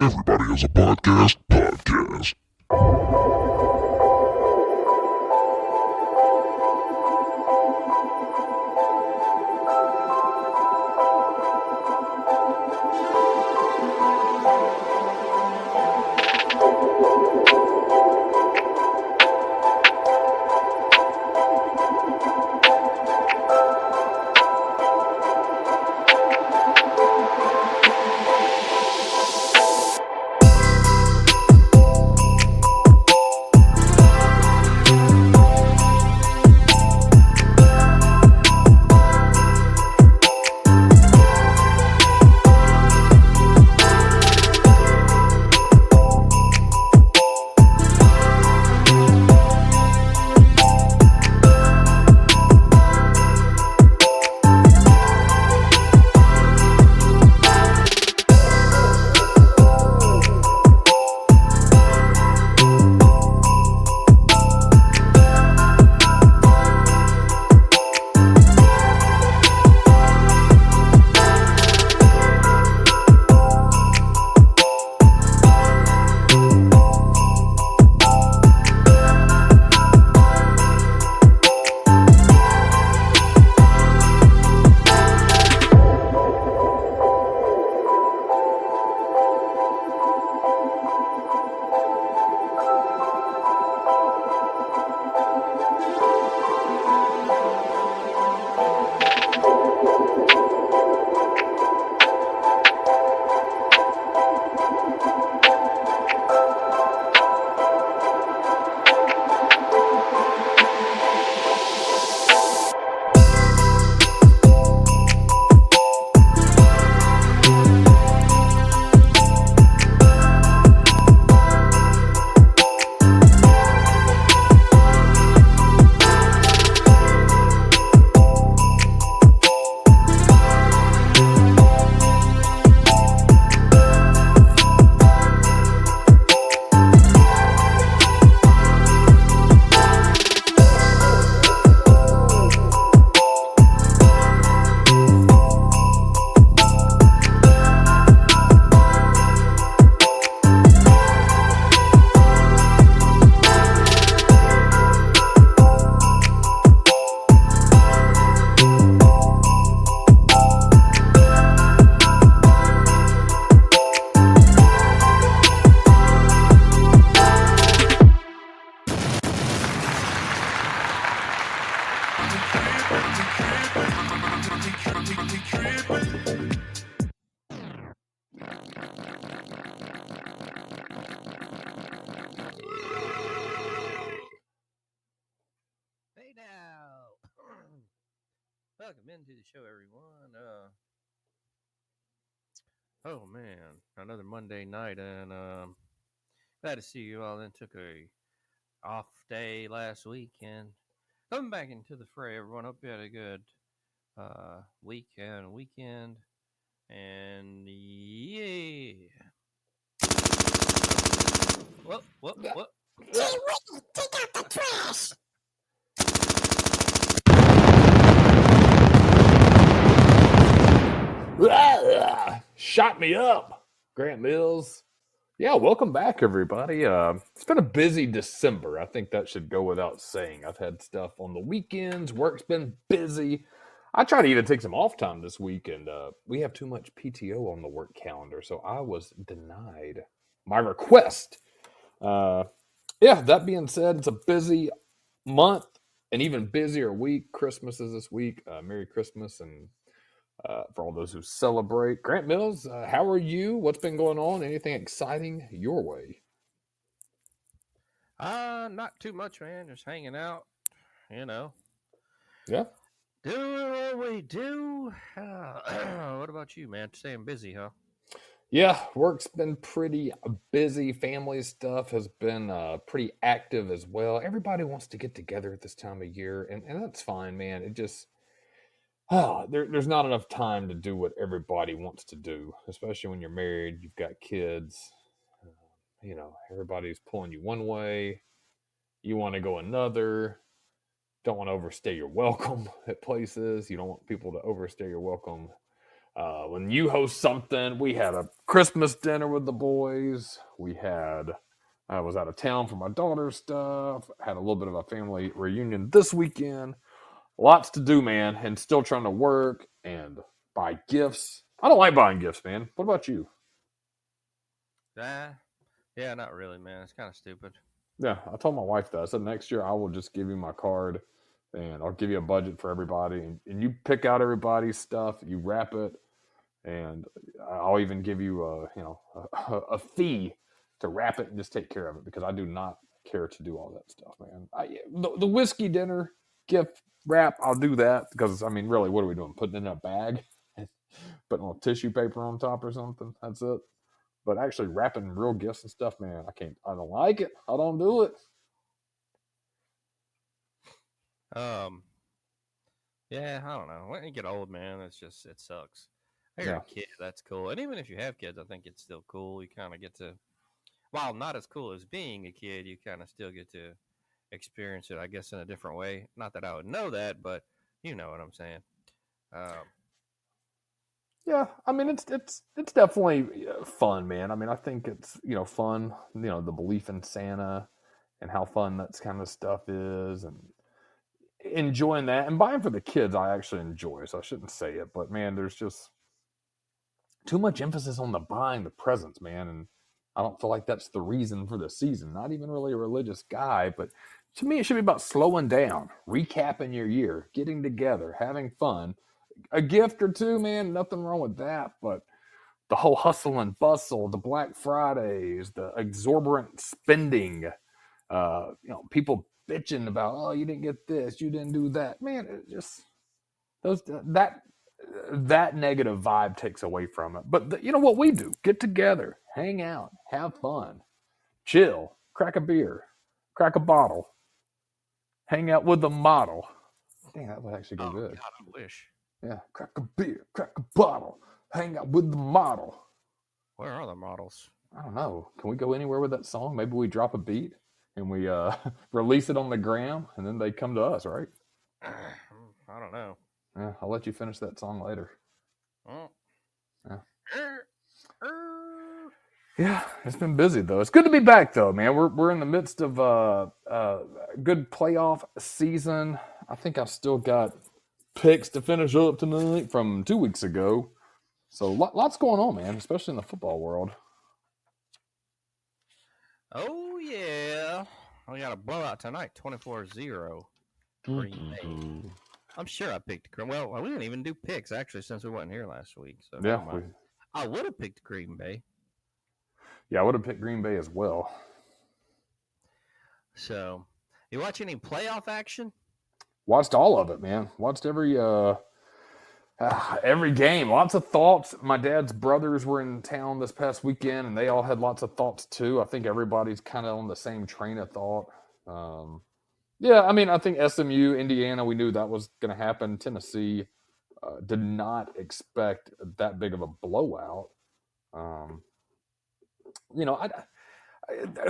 Everybody has a podcast. Hey now, welcome into the show, everyone. Oh man, another Monday night, and glad to see you all. Then took a off day last week, and coming back into the fray. Everyone, hope you had a good week and weekend, and yeah. What? Gee whiz, take out the trash! Shot me up, Grant Mills. Yeah, welcome back, everybody. It's been a busy December. I think that should go without saying. I've had stuff on the weekends. Work's been busy. I try to even take some off time this week, and we have too much PTO on the work calendar, so I was denied my request. Uh, yeah, that being said, it's a busy month, an even busier week. Christmas is this week. Merry Christmas and for all those who celebrate. Grant Mills, how are you? What's been going on? Anything exciting your way? Not too much, man. Just hanging out, you know, Yeah. doing what we do. What about you, man? Staying busy, huh? Yeah, work's been pretty busy. Family stuff has been pretty active as well. Everybody wants to get together at this time of year, and that's fine, man. It just, there's not enough time to do what everybody wants to do, especially when you're married, you've got kids. Uh, everybody's pulling you one way, you want to go another. Don't want to overstay your welcome at places. You don't want people to overstay your welcome when you host something, we had a Christmas dinner with the boys. I was out of town for my daughter's stuff. Had a little bit of a family reunion this weekend. Lots to do, man, and still trying to work and buy gifts. I don't like buying gifts, man. What about you? Yeah, not really, man. It's kind of stupid. Yeah, I told my wife that. I said next year I will just give you my card and I'll give you a budget for everybody and you pick out everybody's stuff, you wrap it, and I'll even give you a fee to wrap it and just take care of it because I do not care to do all that stuff, man. The whiskey dinner gift wrap, I'll do that because I mean, really, what are we doing? Putting it in a bag, putting a little tissue paper on top or something. That's it. But actually wrapping real gifts and stuff, man, I can't. I don't like it. I don't do it. Um, yeah, I don't know. When you get old, man, it sucks. I got Yeah. a kid, that's cool. And even if you have kids, I think it's still cool. You kind of get to, while not as cool as being a kid, you kind of still get to experience it, I guess, in a different way. Not that I would know that, but you know what I'm saying. Um, Yeah, I mean it's definitely fun, man. I mean, I think it's fun. The belief in Santa and how fun that kind of stuff is, and enjoying that and buying for the kids. I actually enjoy, so I shouldn't say it, but man, there's just too much emphasis on the buying the presents, man, and I don't feel like that's the reason for the season. Not even really a religious guy, but to me, it should be about slowing down, recapping your year, getting together, having fun. A gift or two, man, nothing wrong with that, but the whole hustle and bustle, the Black Fridays, the exorbitant spending, people bitching about, oh, you didn't get this, you didn't do that. Man, it just those that negative vibe takes away from it. But you know what we do? Get together, hang out, have fun, chill, crack a beer, crack a bottle, hang out with the model. Dang, that would actually go oh, good. God, I wish. Yeah, crack a beer, crack a bottle, hang out with the model. Where are the models? I don't know. Can we go anywhere with that song? Maybe we drop a beat and we release it on the gram, and then they come to us, right? I don't know. Yeah, I'll let you finish that song later. Oh. Yeah. Uh, Yeah, it's been busy though. It's good to be back though, man. We're in the midst of good playoff season. I think I've still got picks to finish up tonight from 2 weeks ago. So lots going on, man, especially in the football world. Oh, yeah. We got a blowout tonight, 24-0. Green Bay. I'm sure I picked Green. Well, we didn't even do picks, actually, since we wasn't here last week. So Yeah, never mind. I would have picked Green Bay. I would have picked Green Bay as well. So, you watch any playoff action? Watched all of it, man. Watched every game. Lots of thoughts. My dad's brothers were in town this past weekend, and they all had lots of thoughts too. I think everybody's kind of on the same train of thought. Yeah, I mean, I think SMU, Indiana, we knew that was going to happen. Tennessee did not expect that big of a blowout.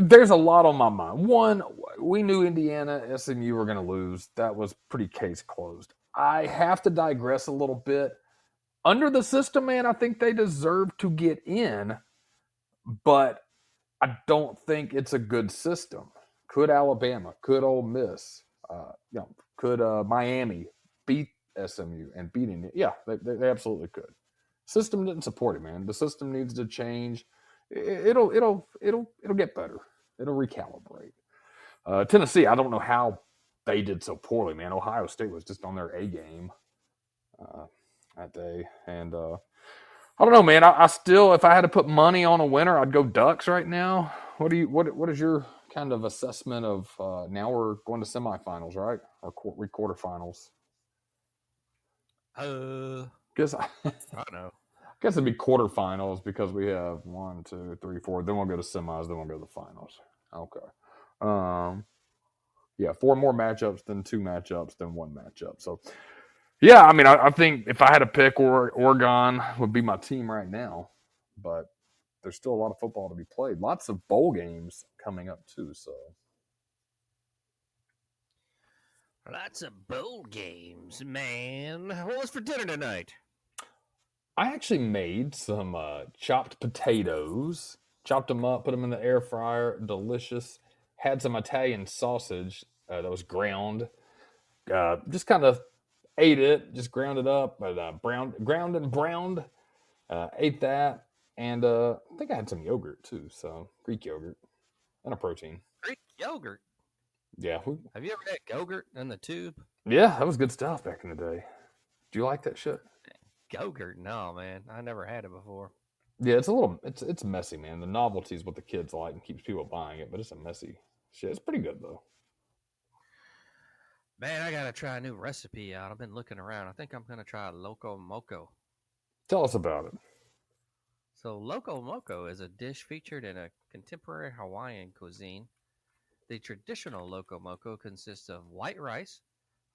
There's a lot on my mind. One, we knew Indiana, SMU were going to lose. That was pretty case closed. I have to digress a little bit. Under the system, man, I think they deserve to get in, but I don't think it's a good system. Could Alabama, could Ole Miss, could Miami beat SMU and beating it? Yeah, they absolutely could. System didn't support it, man. The system needs to change. It'll get better. It'll recalibrate. Tennessee, I don't know how they did so poorly, man. Ohio State was just on their A game that day, and I don't know, man. I still, if I had to put money on a winner, I'd go Ducks right now. What is your kind of assessment of now we're going to semifinals, right? Or quarterfinals? Guess I don't know. guess it'd be quarterfinals because we have 1, 2, 3, 4. Then we'll go to semis. Then we'll go to the finals. Okay. Yeah, 4 more matchups, then 2 matchups, then 1 matchup. So, yeah, I mean, I think if I had to pick, Oregon would be my team right now. But there's still a lot of football to be played. Lots of bowl games coming up too. So Lots of bowl games, man. What was for dinner tonight? I actually made some chopped potatoes, chopped them up, put them in the air fryer. Delicious. Had some Italian sausage that was ground. Just kind of ate it, just ground it up, but ground and browned. Ate that, and I think I had some yogurt too. So Greek yogurt and a protein. Greek yogurt. Yeah, Have you ever had yogurt in the tube? yeah, that was good stuff back in the day. Do you like that shit? Yogurt? No, man. I never had it before. Yeah, it's messy, man. The novelty is what the kids like and keeps people buying it, but it's a messy shit. It's pretty good though. Man, I gotta try a new recipe out. I've been looking around. I think I'm gonna try loco moco. Tell us about it. So loco moco is a dish featured in a contemporary Hawaiian cuisine. The traditional loco moco consists of white rice,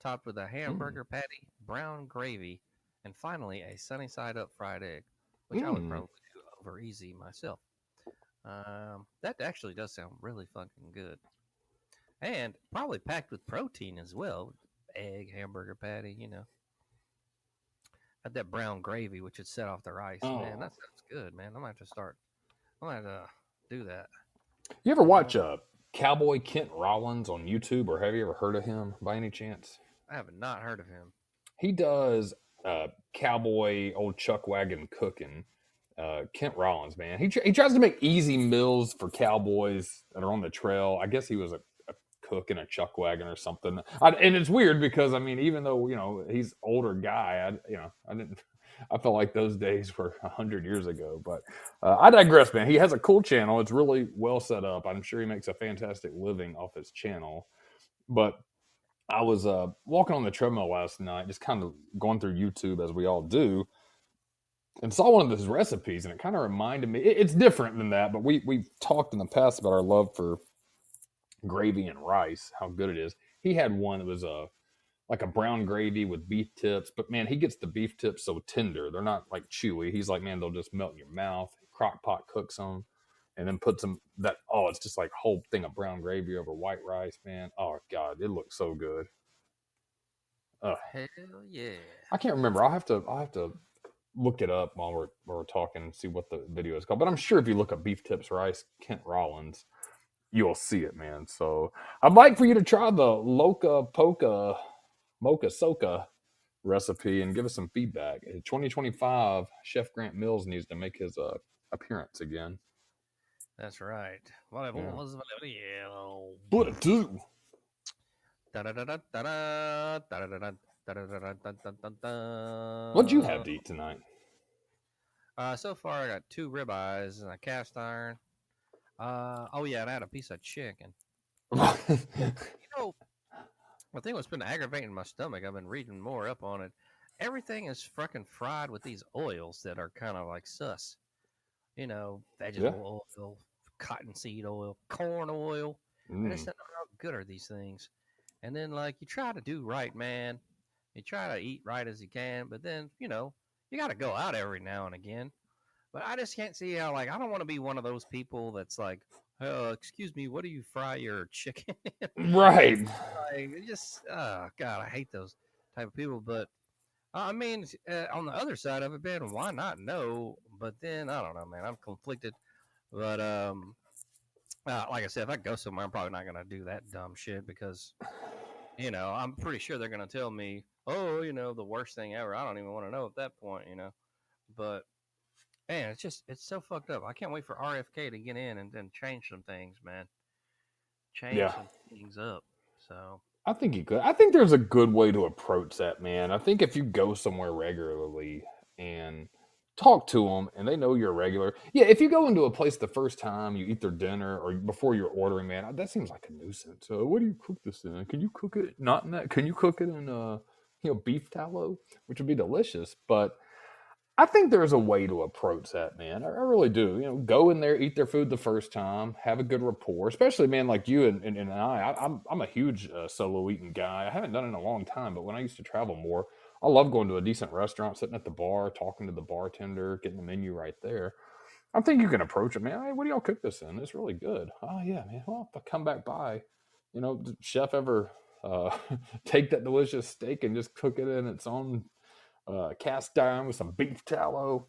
topped with a hamburger patty, brown gravy, and finally a sunny side up fried egg, which I would Mm. probably do over easy myself. That actually does sound really fucking good. And probably packed with protein as well. Egg, hamburger patty, Had that brown gravy, which would set off the rice. Man, Oh, that sounds good, man. I'm going to have to start. I'm going to do that. you ever Uh, watch Cowboy Kent Rollins on YouTube, or have you ever heard of him by any chance? I have not heard of him. He does cowboy old chuck wagon cooking. Kent Rollins, man, he tries to make easy meals for cowboys that are on the trail. I guess he was a cook in a chuck wagon or something. And it's weird because I mean, even though he's older guy, I didn't. I felt like those days were 100 years ago. But I digress, man. He has a cool channel. It's really well set up. I'm sure he makes a fantastic living off his channel. But I was walking on the treadmill last night, just kind of going through YouTube as we all do, and saw one of his recipes, and it kind of reminded me. It's different than that, but we've talked in the past about our love for gravy and rice, how good it is. He had one that was like a brown gravy with beef tips, but man, he gets the beef tips so tender, they're not like chewy. He's like, man, they'll just melt in your mouth. Crock pot cooks them, and then puts them that. Oh, it's just like whole thing of brown gravy over white rice, man. Oh god, it looks so good. Hell yeah. I can't remember. I'll have to look it up while we're talking and see what the video is called. But I'm sure if you look up beef tips rice, Kent Rollins, you'll see it, man. So I'd like for you to try the Loca Poca Mocha Soca recipe and give us some feedback. In 2025, Chef Grant Mills needs to make his appearance again. That's right. Whatever Yeah. was yellow. But it do. What'd you have to eat tonight? So far, I got 2 ribeyes and a cast iron. Oh yeah, and I had a piece of chicken. I think what's been aggravating my stomach, I've been reading more up on it. Everything is fucking fried with these oils that are kind of like sus. Vegetable oil, cottonseed oil, corn oil. I just don't know how good are these things. And then, like, you try to do right, man. You try to eat right as you can, but then, you got to go out every now and again. But I just can't see how, like, I don't want to be one of those people that's like, excuse me, what do you fry your chicken in? Right. Like, God, I hate those type of people. But I mean, on the other side of it, man, why not? No, but then I don't know, man. I'm conflicted. But like I said, if I go somewhere, I'm probably not gonna do that dumb shit because I'm pretty sure they're gonna tell me, oh, the worst thing ever. I don't even want to know at that point. But man, it's so fucked up. I can't wait for RFK to get in and then change some things, man. Change Yeah. some things up. So I think you could. I think there's a good way to approach that, man. I think if you go somewhere regularly and talk to them and they know you're a regular. Yeah, if you go into a place the first time, you eat their dinner or before you're ordering, man, that seems like a nuisance. What do you cook this in? Can you cook it not in that? Can you cook it in beef tallow, which would be delicious, but I think there's a way to approach that, man. I really do. Go in there, eat their food the first time, have a good rapport. Especially, man, like you and I'm a huge solo eating guy. I haven't done it in a long time, but when I used to travel more, I love going to a decent restaurant, sitting at the bar, talking to the bartender, getting the menu right there. I think you can approach it, man. Hey, what do y'all cook this in? It's really good. Oh yeah, man. Well, if I come back by, did chef ever take that delicious steak and just cook it in its own cast iron with some beef tallow.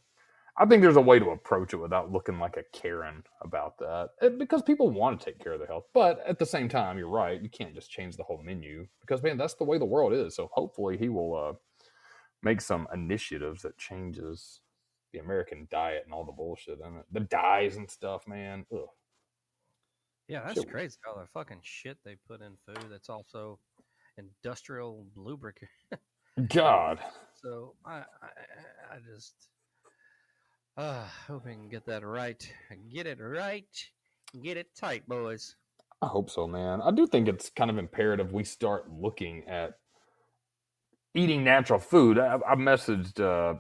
I think there's a way to approach it without looking like a Karen about that, because people want to take care of their health. But at the same time, you're right. You can't just change the whole menu because, man, that's the way the world is. So hopefully he will make some initiatives that changes the American diet and all the bullshit in it. The dyes and stuff, man. Ugh. Yeah, that's Shit. crazy. All the fucking shit they put in food that's also industrial lubricant. God. So I just hope I can get that right. Get it right. Get it tight, boys. I hope so, man. I do think it's kind of imperative we start looking at eating natural food. I messaged, I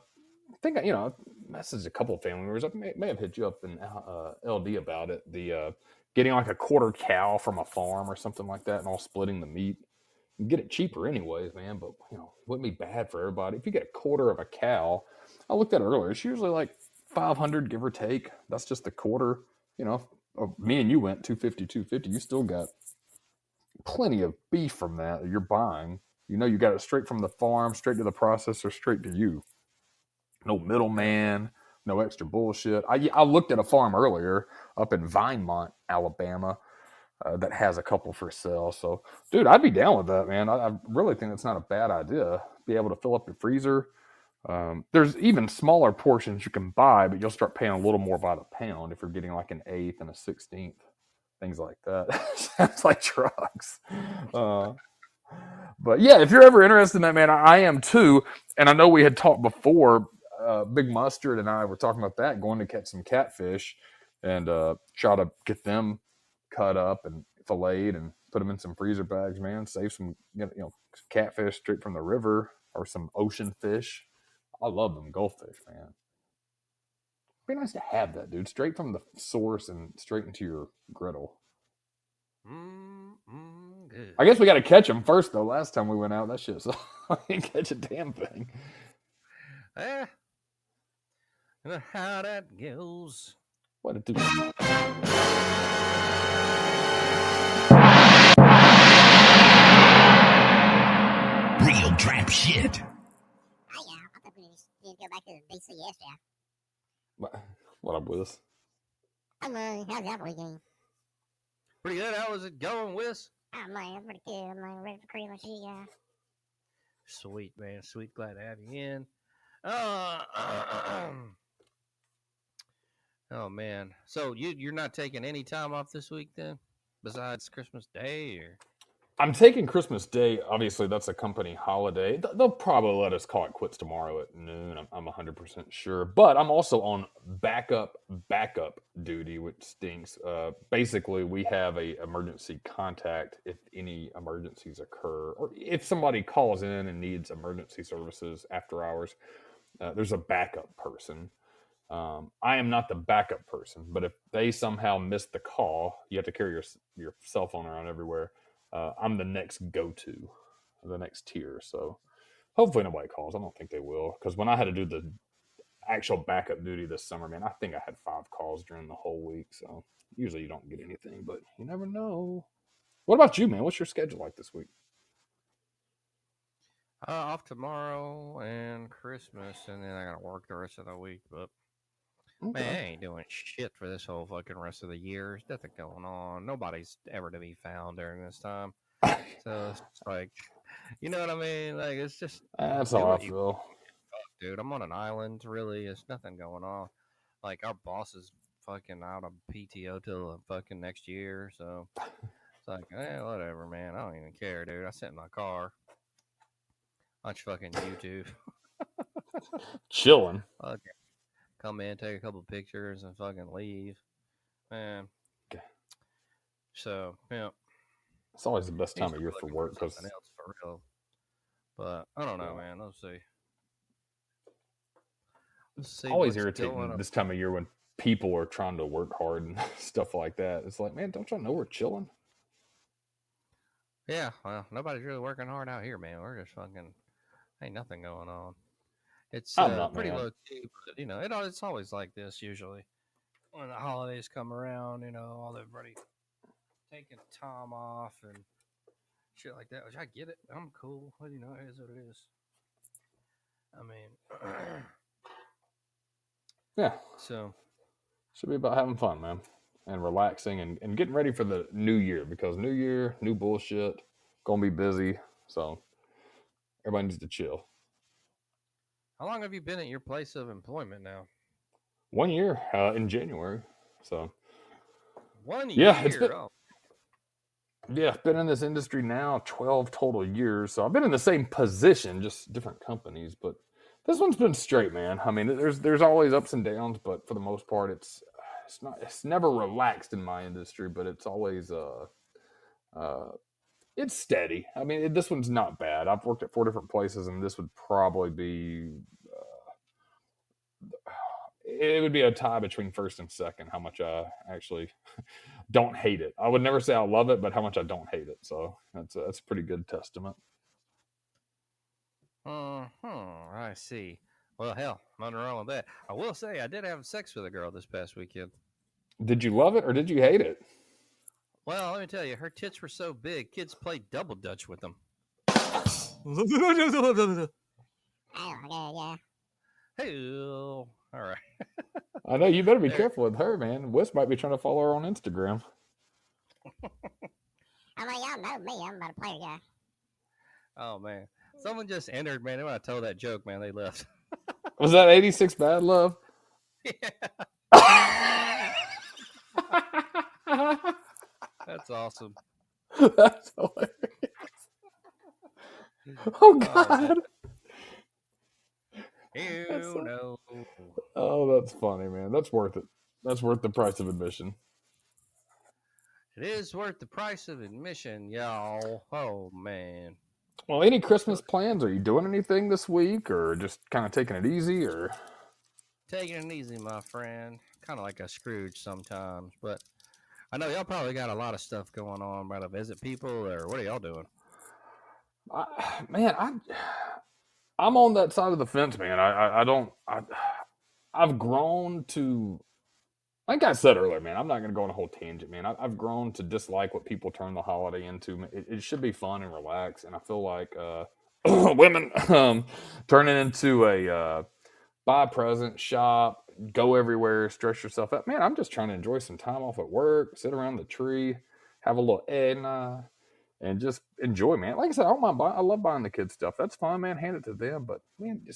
think, messaged a couple of family members. I may have hit you up in LD about it. The getting like a quarter cow from a farm or something like that and all splitting the meat. You can get it cheaper anyways, man, but, wouldn't be bad for everybody. If you get a quarter of a cow, I looked at it earlier, it's usually like 500, give or take. That's just a quarter. Me and you went 250, you still got plenty of beef from that you're buying. You got it straight from the farm, straight to the processor, straight to you. No middleman, no extra bullshit. I looked at a farm earlier up in Vinemont, Alabama, that has a couple for sale. So, dude, I'd be down with that, man. I really think that's not a bad idea. Be able to fill up your freezer. There's even smaller portions you can buy, but you'll start paying a little more by the pound if you're getting like an eighth and a 16th, things like that. Sounds like drugs. But yeah, if you're ever interested in that, man, I am too. And I know we had talked before. Big Mustard and I were talking about that, going to catch some catfish and try to get them cut up and filleted and put them in some freezer bags, man. Save some, catfish straight from the river or some ocean fish. I love them goldfish, man. Be nice to have that, dude, straight from the source and straight into your griddle. Good. I guess we got to catch them first, though. Last time we went out, that shit, so I didn't catch a damn thing. Eh, you know how that goes. What a dude. Real trap shit. I thought we just didn't go back to the BC yesterday. What up, Willis? How's that weekend? Pretty good. How was it going, Wiz? Oh man, pretty good. I'm ready for Christmas. Yeah. Sweet, man. Sweet. Glad to have you in. Oh man. So you're not taking any time off this week then, besides Christmas Day, or? I'm taking Christmas Day. Obviously, that's a company holiday. They'll probably let us call it quits tomorrow at noon. I'm 100% sure. But I'm also on backup duty, which stinks. Basically, we have a emergency contact if any emergencies occur, or if somebody calls in and needs emergency services after hours. There's a backup person. I am not the backup person, but if they somehow miss the call, you have to carry your cell phone around everywhere. I'm the next go-to, the next tier. So hopefully nobody calls. I don't think they will, because when I had to do the actual backup duty this summer, man, I think I had 5 calls during the whole week. So usually you don't get anything, but you never know. What about you, man? What's your schedule like this week? Off tomorrow and Christmas, and then I gotta work the rest of the week. But Okay. man, I ain't doing shit for this whole fucking rest of the year. There's nothing going on. Nobody's ever to be found during this time. So it's just like, you know what I mean? Like, it's just That's do how I what you, feel. dude. I'm on an island. Really, there's nothing going on. Like, our boss is fucking out of PTO till fucking next year. So it's like, whatever, man. I don't even care, dude. I sit in my car, watch fucking YouTube. Chilling. Okay. Come in, take a couple pictures, and fucking leave. Man. Okay. So, yeah. It's always the best Need to time of year start for looking work because something else for real. But I don't know, Yeah. man. Let's see. Let's see always what's irritating going on. this time of year when people are trying to work hard and stuff like that. It's like, man, don't y'all know we're chilling? Yeah, well, nobody's really working hard out here, man. We're just fucking ain't nothing going on. It's I'm not, pretty man. low key, but it's always like this usually when the holidays come around. All everybody taking time off and shit like that. Which I get it. I'm cool. But, it is what it is. I mean, Yeah, so should be about having fun, man, and relaxing and getting ready for the new year because new year, new bullshit, gonna be busy. So everybody needs to chill. how long have you been at your place of employment now? 1 year in January. So One yeah, it's year. been Oh, yeah, I've been in this industry now 12 total years. So I've been in the same position, just different companies, but this one's been straight, man. I mean, there's always ups and downs, but for the most part, it's never relaxed in my industry, but it's always uh it's steady. I mean, this one's not bad. I've worked at 4 different places, and this would probably be it would be a tie between first and second. How much I actually don't hate it. I would never say I love it, but how much I don't hate it. So that's a pretty good testament. I see. Well, hell, nothing wrong with that. I will say I did have sex with a girl this past weekend. Did you love it or did you hate it? Well, let me tell you, her tits were so big, kids played double dutch with them. Oh, yeah. Hell, all right. I know you better be There. careful with her, man. Wes might be trying to follow her on Instagram. I mean, y'all know me. I'm about to play a guy. Oh man, someone just entered, man. When I told that joke, man, they left. Was that 86 Bad Love? That's awesome. That's hilarious. Oh God. You know. Oh, that's funny, man. That's worth it. That's worth the price of admission. It is worth the price of admission, y'all. Oh man. Well, any Christmas plans? Are you doing anything this week, or just kind of taking it easy, or? Taking it easy, my friend. Kind of like a Scrooge sometimes, but I know y'all probably got a lot of stuff going on. About to visit people, or what are y'all doing? I'm on that side of the fence, man. I've grown to, like I said earlier, man. I'm not going to go on a whole tangent, man. I've grown to dislike what people turn the holiday into. It should be fun and relax, and I feel like women turn it into a buy a present, shop, go everywhere, stress yourself out. Man, I'm just trying to enjoy some time off at work, sit around the tree, have a little eggnog, and just enjoy, man. Like I said, I don't mind buying. I love buying the kids stuff. That's fine, man. Hand it to them. But man, I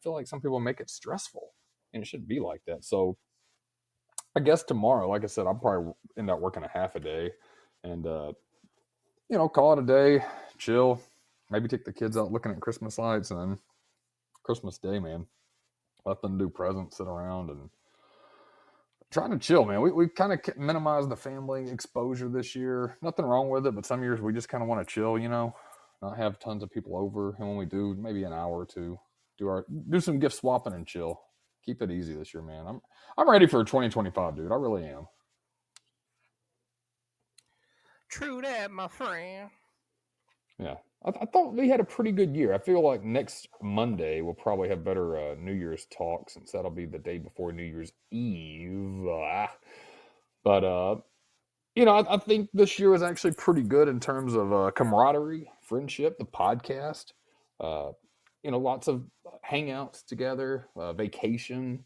feel like some people make it stressful, and it shouldn't be like that. So I guess tomorrow, like I said, I'll probably end up working a half a day, and call it a day, chill, maybe take the kids out looking at Christmas lights, and then Christmas Day, man, let them do presents, sit around, and trying to chill, man. We kind of minimized the family exposure this year. Nothing wrong with it, but some years we just kind of want to chill, not have tons of people over. And when we do, maybe an hour or two, do some gift swapping and chill. Keep it easy this year, man. I'm ready for 2025, dude. I really am. True that, my friend. Yeah. I thought we had a pretty good year. I feel like next Monday we'll probably have better New Year's talk since that'll be the day before New Year's Eve. But I think this year was actually pretty good in terms of camaraderie, friendship, the podcast. Lots of hangouts together, vacation,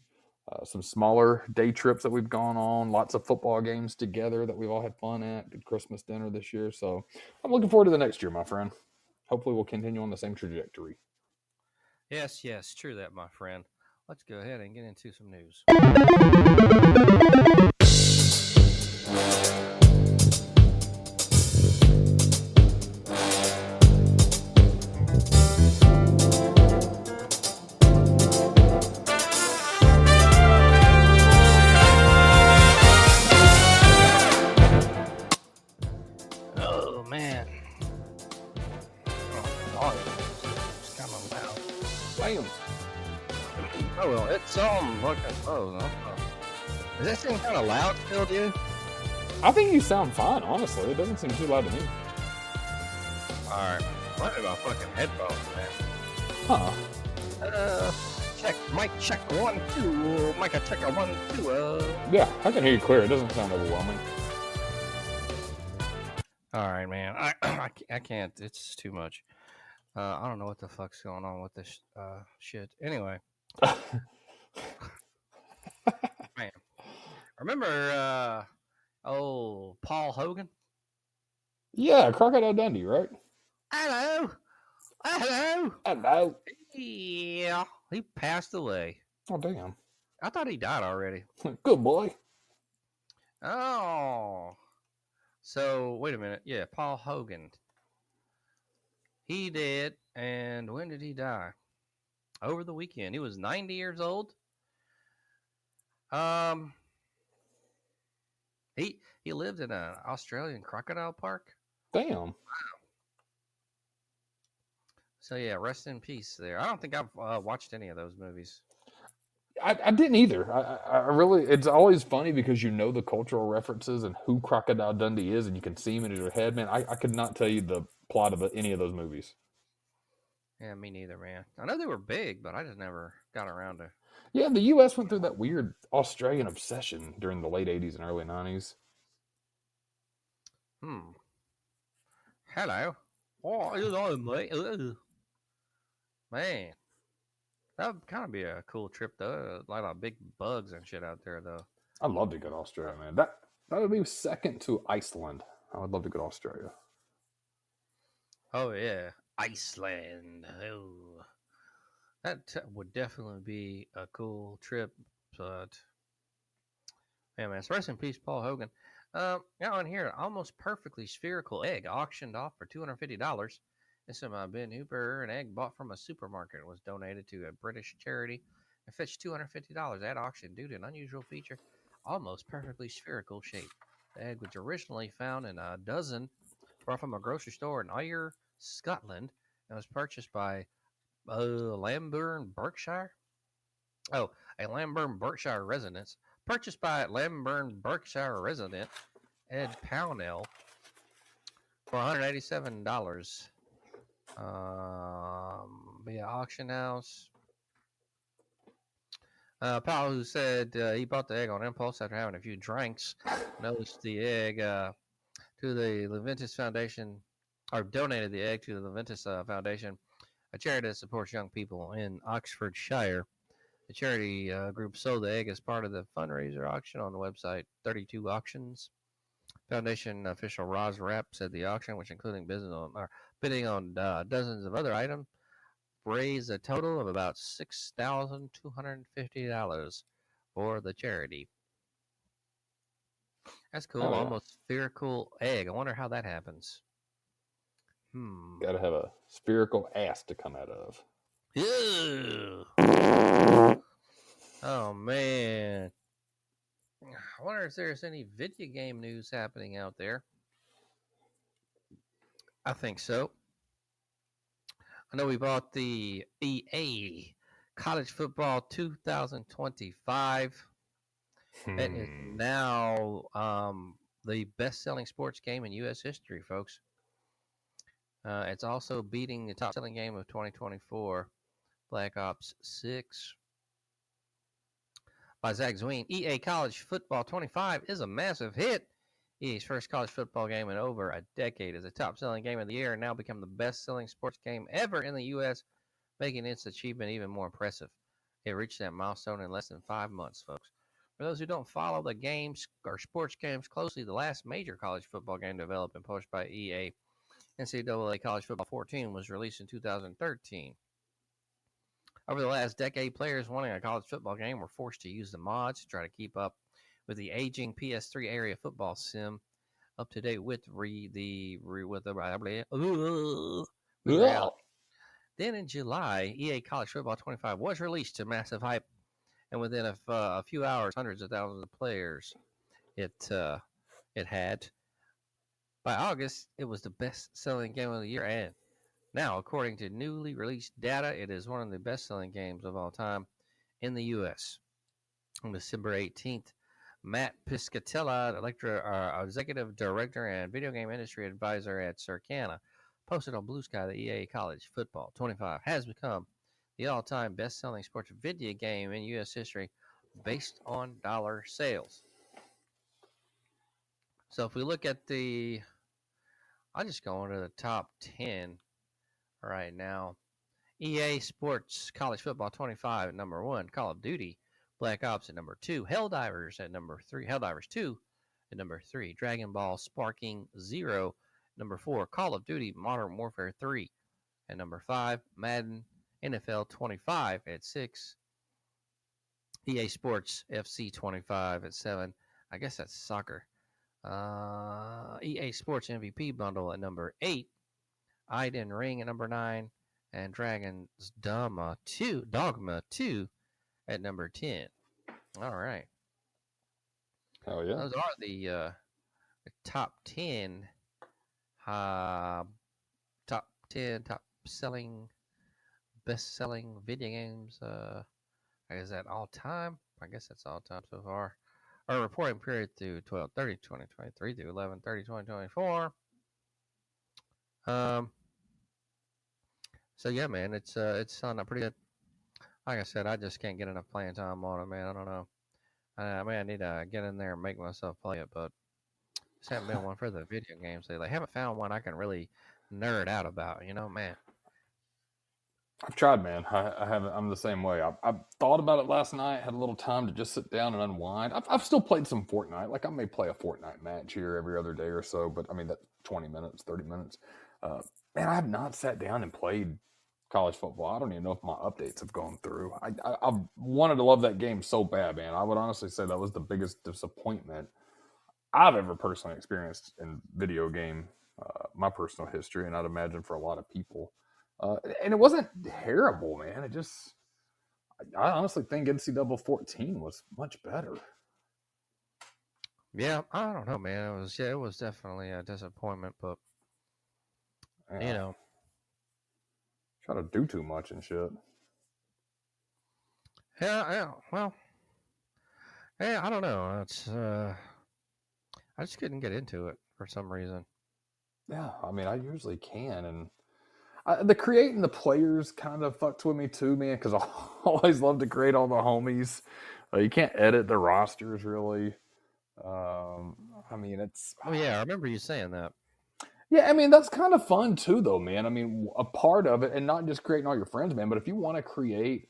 some smaller day trips that we've gone on, lots of football games together that we've all had fun at. Good Christmas dinner this year. So I'm looking forward to the next year, my friend. Hopefully we'll continue on the same trajectory. Yes, true that, my friend. Let's go ahead and get into some news. Oh, man. It's kind of loud. Bam. Oh, well, it's fucking. Oh, no. Is that thing kind of loud still, dude? I think you sound fine, honestly. It doesn't seem too loud to me. Alright. What about fucking headphones, man? Huh. Check. Mic check 1, 2. Mic check 1, 2. Yeah, I can hear you clear. It doesn't sound overwhelming. Alright, man. I can't. It's too much. I don't know what the fuck's going on with this shit. Anyway, man, remember Paul Hogan? Yeah, Crocodile Dundee, right? Hello, hello. Hello. Yeah, he passed away. Oh, damn. I thought he died already. Good boy. Oh, so wait a minute. Yeah, Paul Hogan. He did, and when did he die? Over the weekend. He was 90 years old. Um, he lived in an Australian crocodile park. Damn. So yeah, rest in peace there. I don't think I've watched any of those movies. I didn't either. I really, it's always funny because you know the cultural references and who Crocodile Dundee is, and you can see him in your head. Man, I could not tell you the plot of any of those movies. Yeah, me neither, man. I know they were big, but I just never got around to. Yeah, the U.S. went through that weird Australian obsession during the late 80s and early 90s. Hello. Oh, you know, mate. Man, that would kind of be a cool trip, though. A lot of big bugs and shit out there, though. I'd love to go to Australia, man. That would be second to Iceland. I would love to go to Australia. Oh, yeah. Iceland. Oh, that would definitely be a cool trip, but yeah, man. So rest in peace, Paul Hogan. Now on here, almost perfectly spherical egg auctioned off for $250. This is Ben Hooper. An egg bought from a supermarket was donated to a British charity and fetched $250 at auction due to an unusual feature, almost perfectly spherical shape. The egg was originally found in a dozen brought from a grocery store in Ayr, Scotland, and was purchased by Lambourne, Berkshire. Oh, a Lambourne, Berkshire residence. Purchased by Lambourne, Berkshire resident Ed Pownell for $187 via auction house. Powell, who said he bought the egg on impulse after having a few drinks, noticed the egg to the Leventis Foundation, or donated the egg to the Leventis Foundation, a charity that supports young people in Oxfordshire. The charity group sold the egg as part of the fundraiser auction on the website 32 Auctions. Foundation official Roz Rapp said the auction, which including bidding on dozens of other items, raised a total of about $6,250 for the charity. That's cool. Oh, yeah. Almost spherical egg. I wonder how that happens. Gotta have a spherical ass to come out of. Ew. Oh, man. I wonder if there's any video game news happening out there. I think so. I know we bought the EA College Football 2025. It is now the best-selling sports game in U.S. history, folks. It's also beating the top-selling game of 2024, Black Ops 6. By Zach Zween, EA College Football 25 is a massive hit. EA's first college football game in over a decade is a top-selling game of the year and now become the best-selling sports game ever in the U.S., making its achievement even more impressive. It reached that milestone in less than 5 months, folks. For those who don't follow the games or sports games closely, the last major college football game developed and published by EA, NCAA College Football 14, was released in 2013. Over the last decade, players wanting a college football game were forced to use the mods to try to keep up with the aging PS3 area football sim, up to date with the reality. Then in July, EA College Football 25 was released to massive hype, and within a few hours, hundreds of thousands of players it had. By August, it was the best-selling game of the year, and now, according to newly released data, it is one of the best-selling games of all time in the U.S. On December 18th, Matt Piscatella, executive director and video game industry advisor at Circana, posted on Blue Sky that EA College Football 25 has become the all-time best-selling sports video game in U.S. history based on dollar sales. So if we look at I'll just go into the top 10 right now. EA Sports College Football 25 at number 1. Call of Duty Black Ops at number 2. Helldivers at number 3. Helldivers 2 at number 3. Dragon Ball Sparking 0 number 4. Call of Duty Modern Warfare 3 at number 5. Madden NFL 25 at 6. EA Sports FC 25 at 7. I guess that's soccer. EA Sports MVP bundle at number 8. Iden Ring at number 9. And Dragon's Dogma 2 at number 10. All right. Hell yeah. Those are the top 10 top selling best selling video games is that all time? I guess that's all time so far. Our reporting period through 12/30/2023 through 11/30/2024. So yeah, man, it's on a pretty good. Like I said, I just can't get enough playing time on it, man. I don't know. I need to get in there and make myself play it, but just haven't been one for the video games. They haven't found one I can really nerd out about. Man. I've tried, man. I haven't. I'm the same way. I thought about it last night. Had a little time to just sit down and unwind. I've still played some Fortnite. Like I may play a Fortnite match here every other day or so, but I mean that's 20 minutes, 30 minutes. Man, I have not sat down and played college football. I don't even know if my updates have gone through. I wanted to love that game so bad, man. I would honestly say that was the biggest disappointment I've ever personally experienced in video game, my personal history, and I'd imagine for a lot of people. And it wasn't terrible, man. I honestly think NCAA 14 was much better. Yeah, I don't know, man. It was definitely a disappointment, but try to do too much and shit. Yeah. Well, yeah, I don't know. It's I just couldn't get into it for some reason. Yeah, I mean, I usually can, and the creating the players kind of fucks with me too, man, because I always love to create all the homies. You can't edit the rosters really. I mean, it's. Oh yeah, I remember you saying that. Yeah, I mean that's kind of fun too, though, man. I mean, a part of it, and not just creating all your friends, man. But if you want to create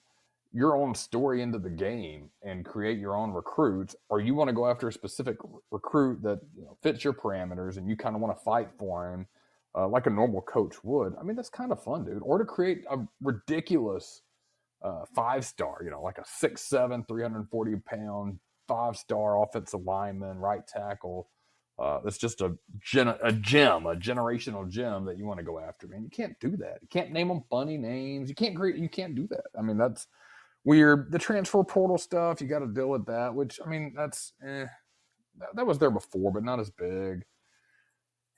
your own story into the game and create your own recruits, or you want to go after a specific recruit that fits your parameters, and you kind of want to fight for him. Like a normal coach would. I mean, that's kind of fun, dude. Or to create a ridiculous 5-star, like a 6'7", 340-pound 5-star offensive lineman, right tackle. That's just a generational gem that you want to go after, man. You can't do that. You can't name them funny names. You can't do that. I mean, that's weird. The transfer portal stuff, you got to deal with that, which, I mean, that's, that was there before, but not as big.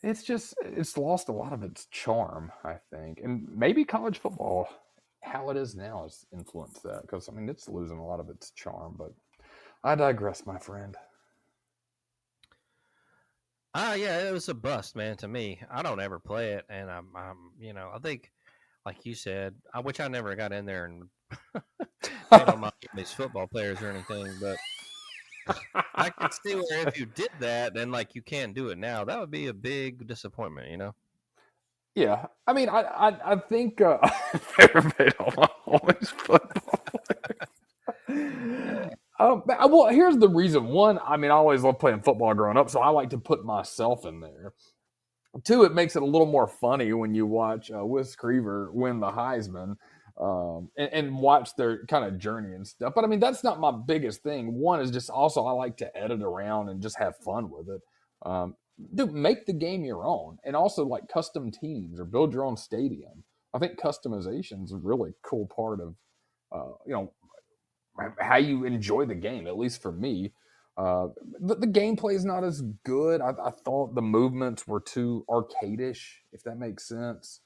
It's lost a lot of its charm, I think. And maybe college football, how it is now, has influenced that. Because, I mean, it's losing a lot of its charm. But I digress, my friend. Yeah, it was a bust, man, to me. I don't ever play it. And I'm I think, like you said, which I never got in there and paid on my these football players or anything. But I can see where if you did that, then like you can't do it now. That would be a big disappointment, Yeah, I mean, I think always football. Well, here's the reason. One, I mean, I always loved playing football growing up, so I like to put myself in there. Two, it makes it a little more funny when you watch Wes Creever win the Heisman. And watch their kind of journey and stuff. But I mean, that's not my biggest thing. One is just also I like to edit around and just have fun with it. Dude, make the game your own, and also like custom teams or build your own stadium. I think customization is a really cool part of, how you enjoy the game. At least for me, the gameplay is not as good. I thought the movements were too arcadish, if that makes sense.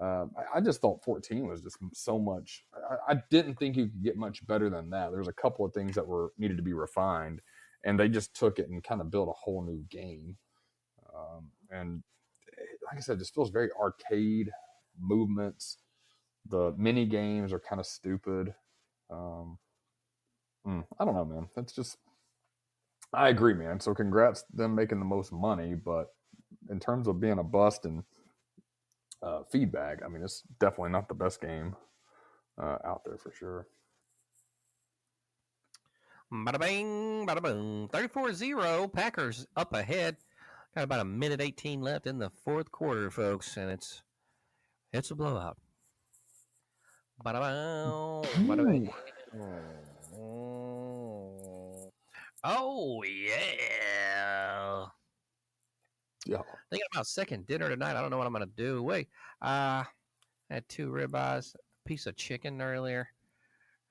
I just thought 14 was just so much. I didn't think you could get much better than that. There's a couple of things that needed to be refined, and they just took it and kind of built a whole new game. And like I said, it just feels very arcade movements. The mini games are kind of stupid. I don't know, man. That's just. I agree, man. So congrats them making the most money, but in terms of being a bust and feedback. I mean, it's definitely not the best game out there for sure. Bada bing, bada boom. 34-0. Packers up ahead. Got about a minute 18 left in the fourth quarter, folks, and it's a blowout. Bada boom, bada bing. Oh yeah. Yeah. Thinking about second dinner tonight. I don't know what I'm gonna do. Wait, I had 2 ribeyes, a piece of chicken earlier.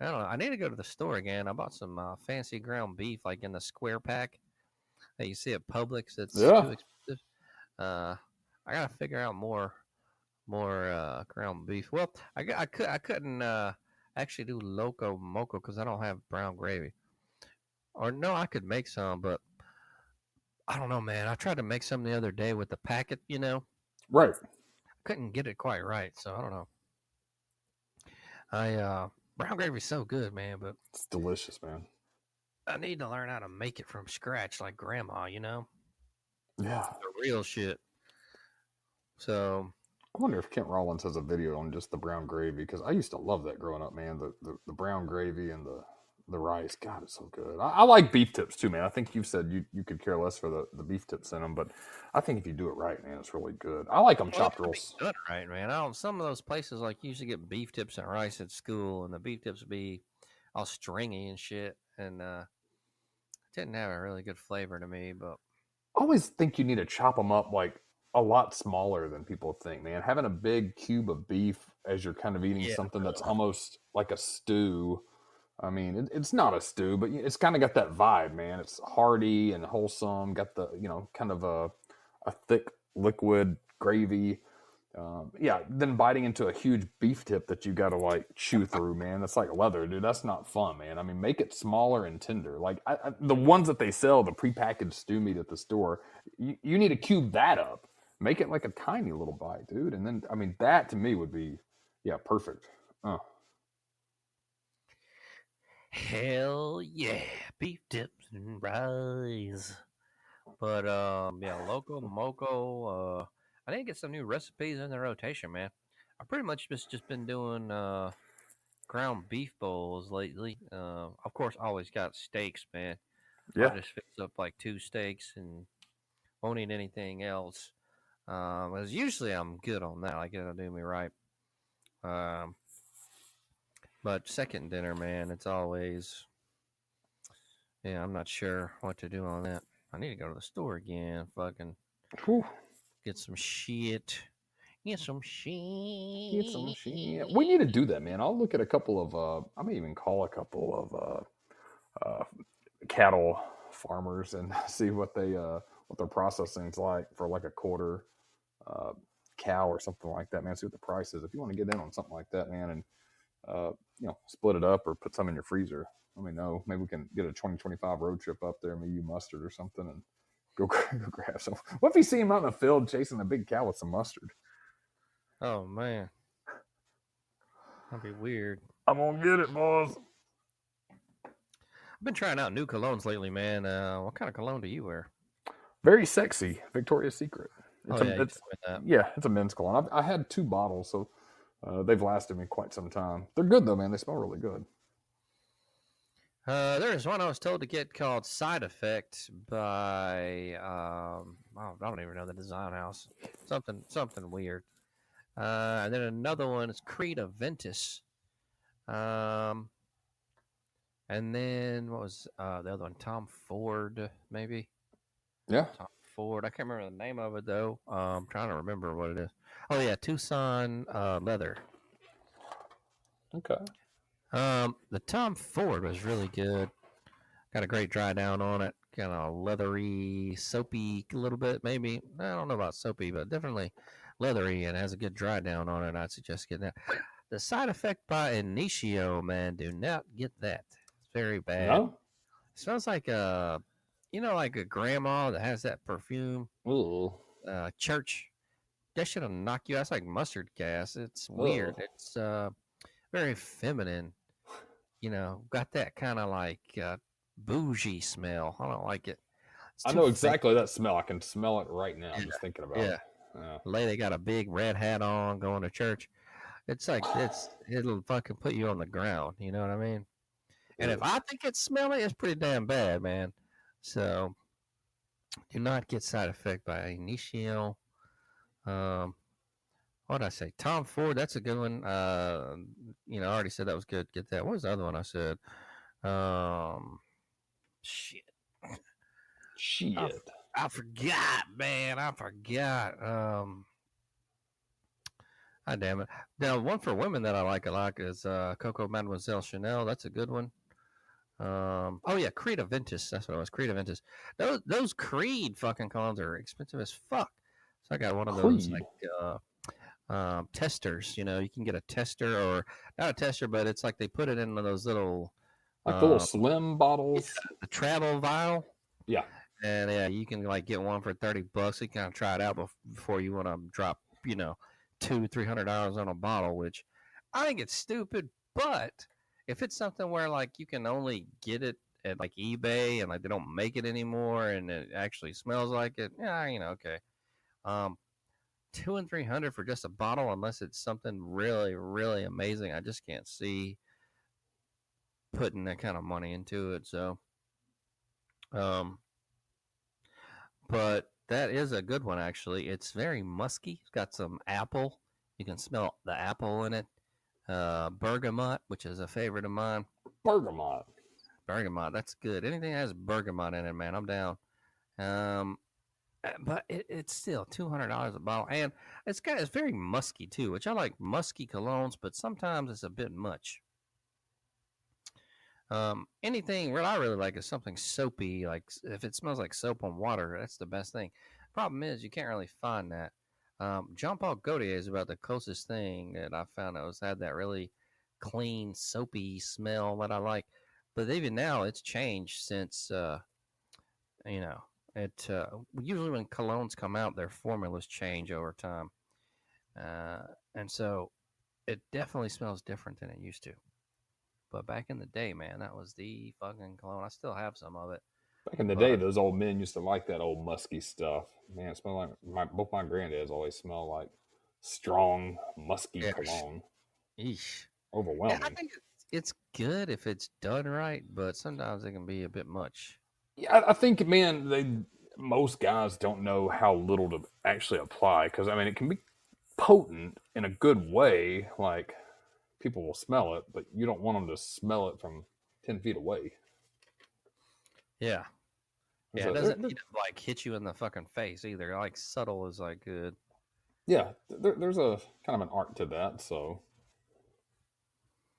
I don't know. I need to go to the store again. I bought some fancy ground beef, like in the square pack that you see at Publix. That's Yeah. too expensive. I gotta figure out more ground beef. Well, I couldn't actually do loco moco because I don't have brown gravy. Or no, I could make some, but I don't know, man. I tried to make some the other day with the packet. Right. Couldn't get it quite right, so I don't know. Brown gravy's so good, man, but It's delicious, man. I need to learn how to make it from scratch like grandma, Yeah. The real shit. So I wonder if Kent Rollins has a video on just the brown gravy, because I used to love that growing up, man. The brown gravy and the rice. God, it's so good. I like beef tips too, man. I think you said you could care less for the beef tips in them, but I think if you do it right, man, it's really good. I like them chopped real. Done right, man. Some of those places like usually get beef tips and rice at school, and the beef tips would be all stringy and shit, and didn't have a really good flavor to me. But I always think you need to chop them up like a lot smaller than people think, man. Having a big cube of beef as you're kind of eating something that's almost like a stew. I mean, it's not a stew, but it's kind of got that vibe, man. It's hearty and wholesome. Got the kind of a thick liquid gravy. Then biting into a huge beef tip that you got to like chew through, man. That's like leather, dude. That's not fun, man. I mean, make it smaller and tender. Like the ones that they sell, the prepackaged stew meat at the store, you need to cube that up. Make it like a tiny little bite, dude. And then, I mean, that to me would be, perfect. hell yeah, beef tips and rice. But loco moco. I need to get some new recipes in the rotation, man. I pretty much just been doing ground beef bowls lately. Of course, always got steaks, man. I'll Yeah. just fix up like 2 steaks and won't eat anything else. Because usually I'm good on that. Like it'll do me right. But second dinner, man, it's always I'm not sure what to do on that. I need to go to the store again. Fucking Whew. get some shit. Get some shit. Get some shit. We need to do that, man. I'll look at a couple of. I may even call a couple of cattle farmers and see what their processing's like for like a quarter cow or something like that, man. See what the price is. If you want to get in on something like that, man, and split it up or put some in your freezer, let me know. Maybe we can get a 2025 road trip up there, maybe you mustard or something, and go grab some. What if you see him out in the field chasing a big cow with some mustard? Oh man, that'd be weird. I'm gonna get it, boys. I've been trying out new colognes lately, man. What kind of cologne do you wear? Very sexy, Victoria's Secret. It's it's a men's cologne. I had 2 bottles, so they've lasted me quite some time. They're good though, man. They smell really good. There's one I was told to get called Side Effect by I don't even know the design house. Something weird. And then another one is Creed Aventus. And then what was the other one? Tom Ford, maybe. Yeah. Tom Ford. I can't remember the name of it though. I'm trying to remember what it is. Oh yeah, Tucson leather. Okay. The Tom Ford was really good. Got a great dry down on it. Kind of leathery, soapy a little bit, maybe. I don't know about soapy, but definitely leathery and has a good dry down on it. I'd suggest getting that. The Side Effect by Initio, man, do not get that. It's very bad. No? It smells like like a grandma that has that perfume. Ooh. Church. That should have knocked you out. It's like mustard gas. It's weird. Ugh. It's very feminine. Got that kind of like bougie smell. I don't like it. I know exactly that smell. I can smell it right now. I'm just thinking about it. Lady got a big red hat on, going to church. It's like it'll fucking put you on the ground. You know what I mean? And if I think it's smelly, it's pretty damn bad, man. So do not get side effect by initio. What did I say? Tom Ford, that's a good one. I already said that was good. Get that. What was the other one I said? Shit. Shit. I forgot, man. I forgot. Damn it. Now, one for women that I like a lot is Coco Mademoiselle Chanel. That's a good one. Oh yeah, Creed Aventus. That's what it was. Creed Aventus. Those Creed fucking colognes are expensive as fuck. So I got one of those Creed. testers. You know, you can get a tester or not a tester, but it's like they put it in one of those little Like the little slim bottles. the travel vial. Yeah. And yeah, you can like get one for $30. You can kind of try it out before you want to drop, $200-$300 on a bottle, which I think it's stupid. But if it's something where like you can only get it at like eBay and like they don't make it anymore and it actually smells like it, yeah, okay. 200 and 300 for just a bottle, unless it's something really, really amazing. I just can't see putting that kind of money into it. So, but that is a good one, actually. It's very musky. It's got some apple. You can smell the apple in it. Bergamot, which is a favorite of mine. Bergamot. Bergamot, that's good. Anything that has bergamot in it, man, I'm down. But it's still $200 a bottle, and it's very musky too, which I like musky colognes, but sometimes it's a bit much. Anything what I really like is something soapy, like if it smells like soap on water, that's the best thing. Problem is you can't really find that. Jean Paul Gaultier is about the closest thing that I found that had that really clean, soapy smell that I like. But even now, it's changed since it usually when colognes come out, their formulas change over time, and so it definitely smells different than it used to. But back in the day, man, that was the fucking cologne. I still have some of it. Back in the day, those old men used to like that old musky stuff. Man, it smelled like both my granddads always smell like strong, musky cologne. Eesh. Overwhelming. I think it's good if it's done right, but sometimes it can be a bit much. Yeah, I think, man, most guys don't know how little to actually apply because, I mean, it can be potent in a good way. Like, people will smell it, but you don't want them to smell it from 10 feet away. Yeah. Yeah, it doesn't need to like hit you in the fucking face either. Like subtle is like good. Yeah, there's a kind of an art to that. So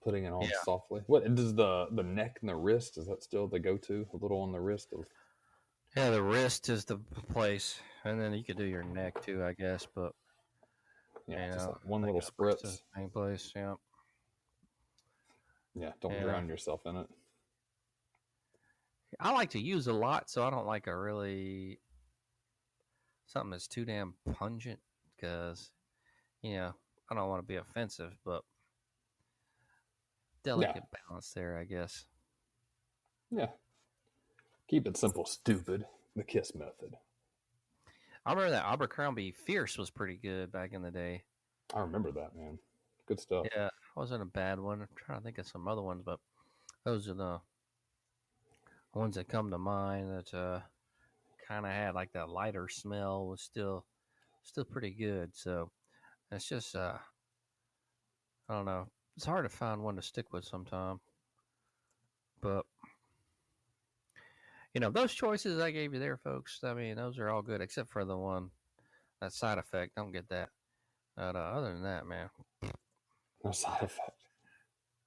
putting it on softly. What does the neck and the wrist? Is that still the go-to? A little on the wrist. Yeah, the wrist is the place, and then you could do your neck too, I guess. But yeah, just like one little spritz. Main place. Yeah. Yeah, don't drown yourself in it. I like to use a lot, so I don't like something that's too damn pungent because, I don't want to be offensive, but delicate balance there, I guess. Yeah. Keep it simple, stupid. The KISS method. I remember that Abercrombie Fierce was pretty good back in the day. I remember that, man. Good stuff. Yeah, it wasn't a bad one. I'm trying to think of some other ones, but those are the ones that come to mind that kind of had like that lighter smell, was still pretty good. So it's just I don't know. It's hard to find one to stick with sometime. But those choices I gave you there, folks, I mean, those are all good except for the one, that side effect. Don't get that. But other than that, man, no side effect.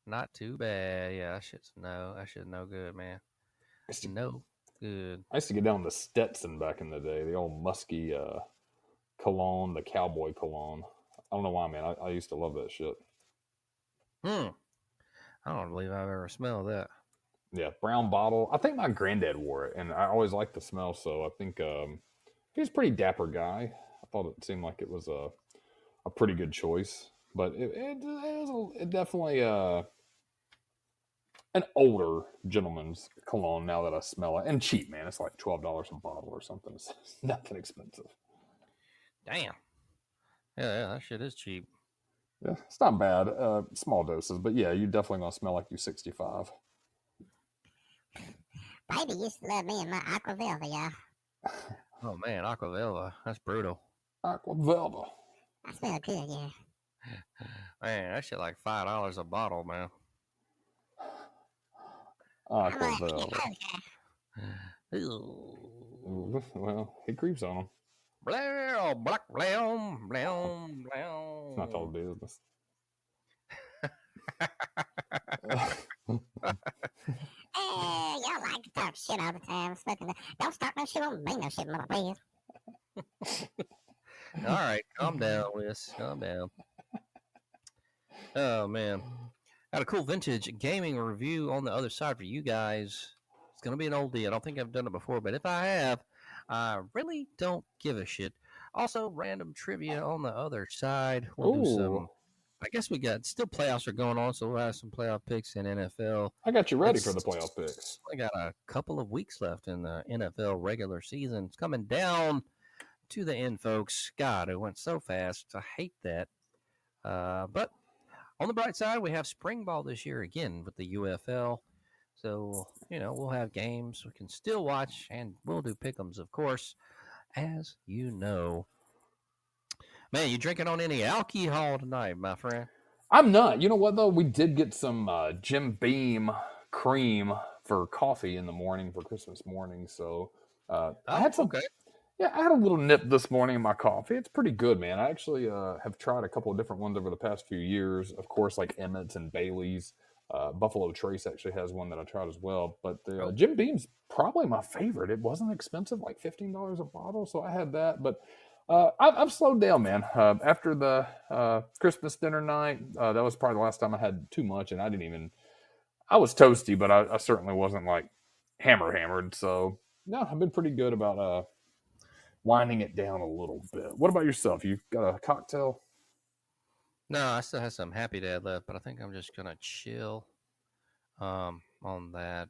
Not too bad. Yeah, that shit's no good, man. No good. I used to get down to Stetson back in the day, the old musky cologne, the cowboy cologne. I don't know why, man. I used to love that shit. I don't believe I've ever smelled that. Yeah, brown bottle. I think my granddad wore it, and I always liked the smell. So I think he was a pretty dapper guy. I thought it seemed like it was a pretty good choice, but it definitely an older gentleman's cologne now that I smell it, and cheap, man. It's like $12 a bottle or something. It's nothing expensive. Damn. Yeah, that shit is cheap. Yeah, it's not bad. Small doses, but yeah, you definitely gonna smell like you 65. Baby used to love me and my Aqua Velva, y'all. Oh man, Aquavelva, that's brutal. Aqua Velva. I smell good, yeah. Man, that shit like $5 a bottle, man. I'm Aqua like, Velva. Ew. Well, he creeps on them. Blow, black, blow, blow, It's not all blow. business. Y'all like to talk shit all the time. Don't start no shit on me, no shit, motherfucker. All right, calm down, Liz. Calm down. Oh man, got a cool vintage gaming review on the other side for you guys. It's gonna be an oldie. I don't think I've done it before, but if I have, I really don't give a shit. Also, random trivia on the other side. We'll do some. Ooh, I guess we got still playoffs are going on, so we'll have some playoff picks in NFL. I got you ready for It's the playoff picks. only got a couple of weeks left in the NFL regular season. It's coming down to the end, folks. God, it went so fast. I hate that. But on the bright side, we have spring ball this year again with the UFL. So, we'll have games we can still watch, and we'll do pick'ems, of course, as you know. Man, you drinking on any alcohol tonight, my friend? I'm not. You know what though? We did get some Jim Beam cream for coffee in the morning for Christmas morning. So I had some. Okay. Yeah, I had a little nip this morning in my coffee. It's pretty good, man. I actually have tried a couple of different ones over the past few years. Of course, like Emmett's and Bailey's. Buffalo Trace actually has one that I tried as well. But the Jim Beam's probably my favorite. It wasn't expensive, like $15 a bottle. So I had that. But I've slowed down, man. After the Christmas dinner night, that was probably the last time I had too much. And I was toasty, but I certainly wasn't like hammered. So, no, I've been pretty good about winding it down a little bit. What about yourself? You got a cocktail? No, I still have some Happy Dad left, but I think I'm just gonna chill on that.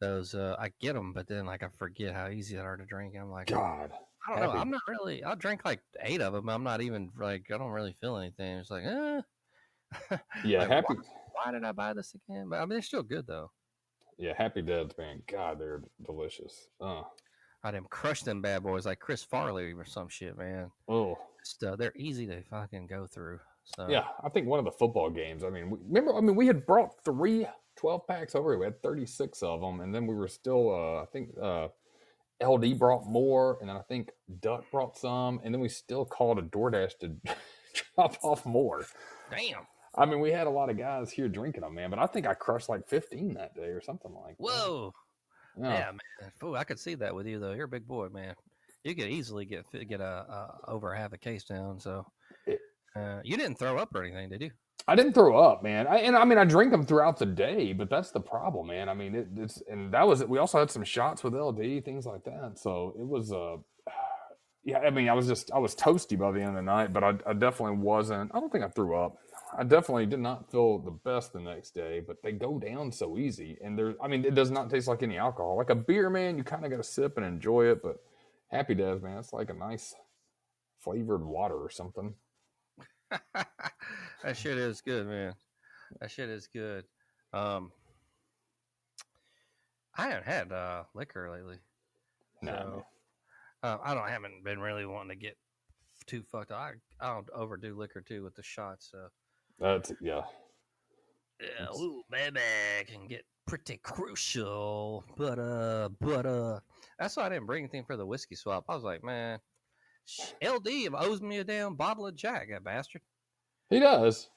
Those I get them, but then like I forget how easy they are to drink. I'm like, God, I don't know. I'm not really. I'll drink like 8 of them. I'm not even like I don't really feel anything. It's like, yeah, like, happy. Why did I buy this again? But I mean, they're still good though. Yeah, Happy Dads, man. God, they're delicious. I didn't crush them bad boys like Chris Farley or some shit, man. Oh, They're easy to fucking go through. So yeah, I think one of the football games. I mean, we had brought 3 12-packs over. We had 36 of them, and then we were still. I think LD brought more, and then I think Duck brought some, and then we still called a DoorDash to drop off more. damn. I mean, we had a lot of guys here drinking them, man, but I think I crushed like 15 that day or something like that. Whoa. Yeah, Yeah, man. Fool, I could see that with you though. You're a big boy, man. You could easily get a over half a case down. So you didn't throw up or anything, did you? I didn't throw up, man. I drink them throughout the day, but that's the problem, man. I mean, it's and that was it. We also had some shots with LD, things like that. So it was yeah. I mean, I was toasty by the end of the night, but I definitely wasn't. I don't think I threw up. I definitely did not feel the best the next day, but they go down so easy. And it does not taste like any alcohol. Like a beer, man, you kind of got to sip and enjoy it. But Happy Days, man, it's like a nice flavored water or something. That shit is good, man. That shit is good. I haven't had liquor lately. No, so, I haven't been really wanting to get too fucked up. I don't overdo liquor too with the shots. So yeah. Yeah, ooh, baby, can get pretty crucial. But that's why I didn't bring anything for the whiskey swap. I was like, man, LD owes me a damn bottle of Jack, that bastard. He does.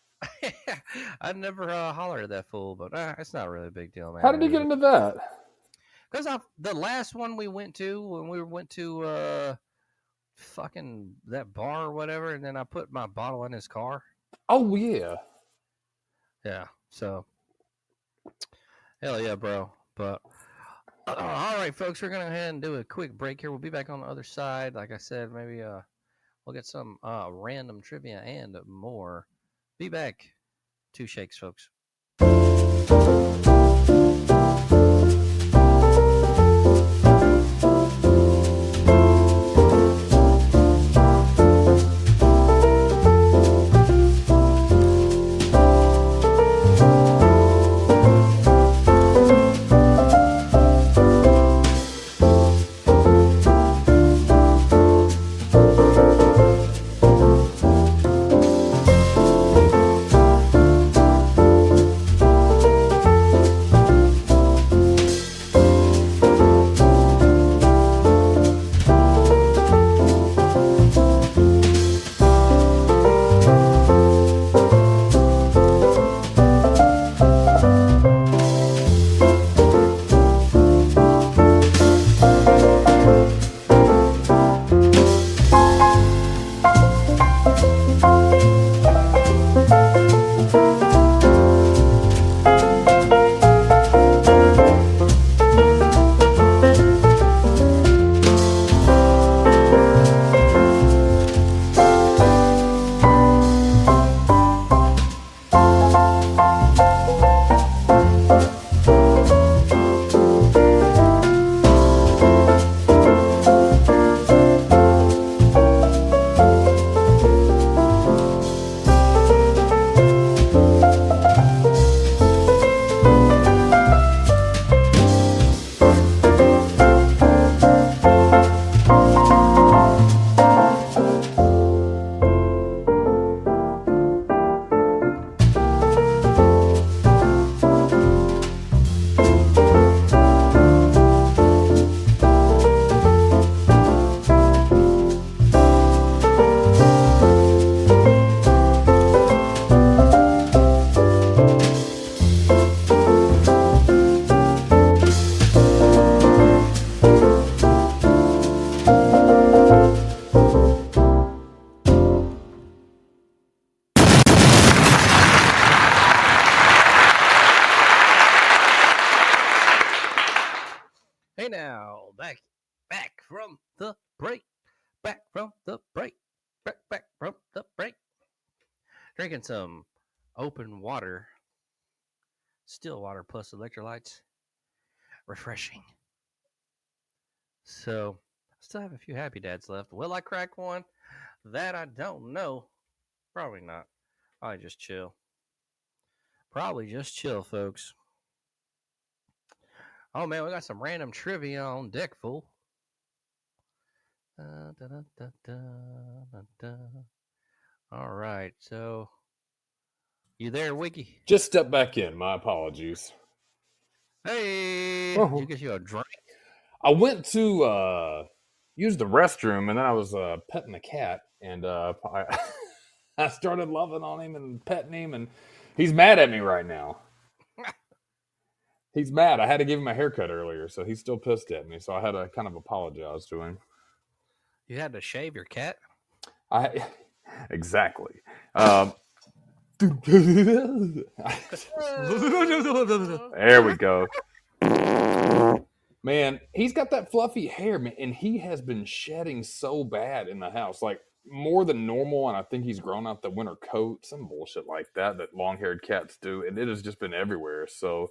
I never hollered at that fool, but it's not really a big deal, man. How did he get into that? Because the last one we went to, when we went to fucking that bar or whatever, and then I put my bottle in his car. Oh, yeah. Yeah, so hell yeah, bro. But all right, folks, we're gonna go ahead and do a quick break here. We'll be back on the other side. Like I said, maybe we'll get some random trivia and more. Be back. 2 shakes, folks. back from the break. Back from the break. Back from the break. Drinking some open water, still water plus electrolytes. Refreshing. So, I still have a few happy dads left. Will I crack one? That I don't know. Probably not. Probably just chill. Folks. Oh man, we got some random trivia on deck, fool. All right, so you there, Wiki? Just step back in. My apologies. Hey, did you get you a drink? I went to use the restroom, and then I was petting the cat, and I started loving on him and petting him, and he's mad at me right now. He's mad. I had to give him a haircut earlier, so he's still pissed at me. So I had to kind of apologize to him. You had to shave your cat? Exactly. There we go. Man, he's got that fluffy hair, man, and he has been shedding so bad in the house, like more than normal. And I think he's grown out the winter coat, some bullshit like that long-haired cats do, and it has just been everywhere. So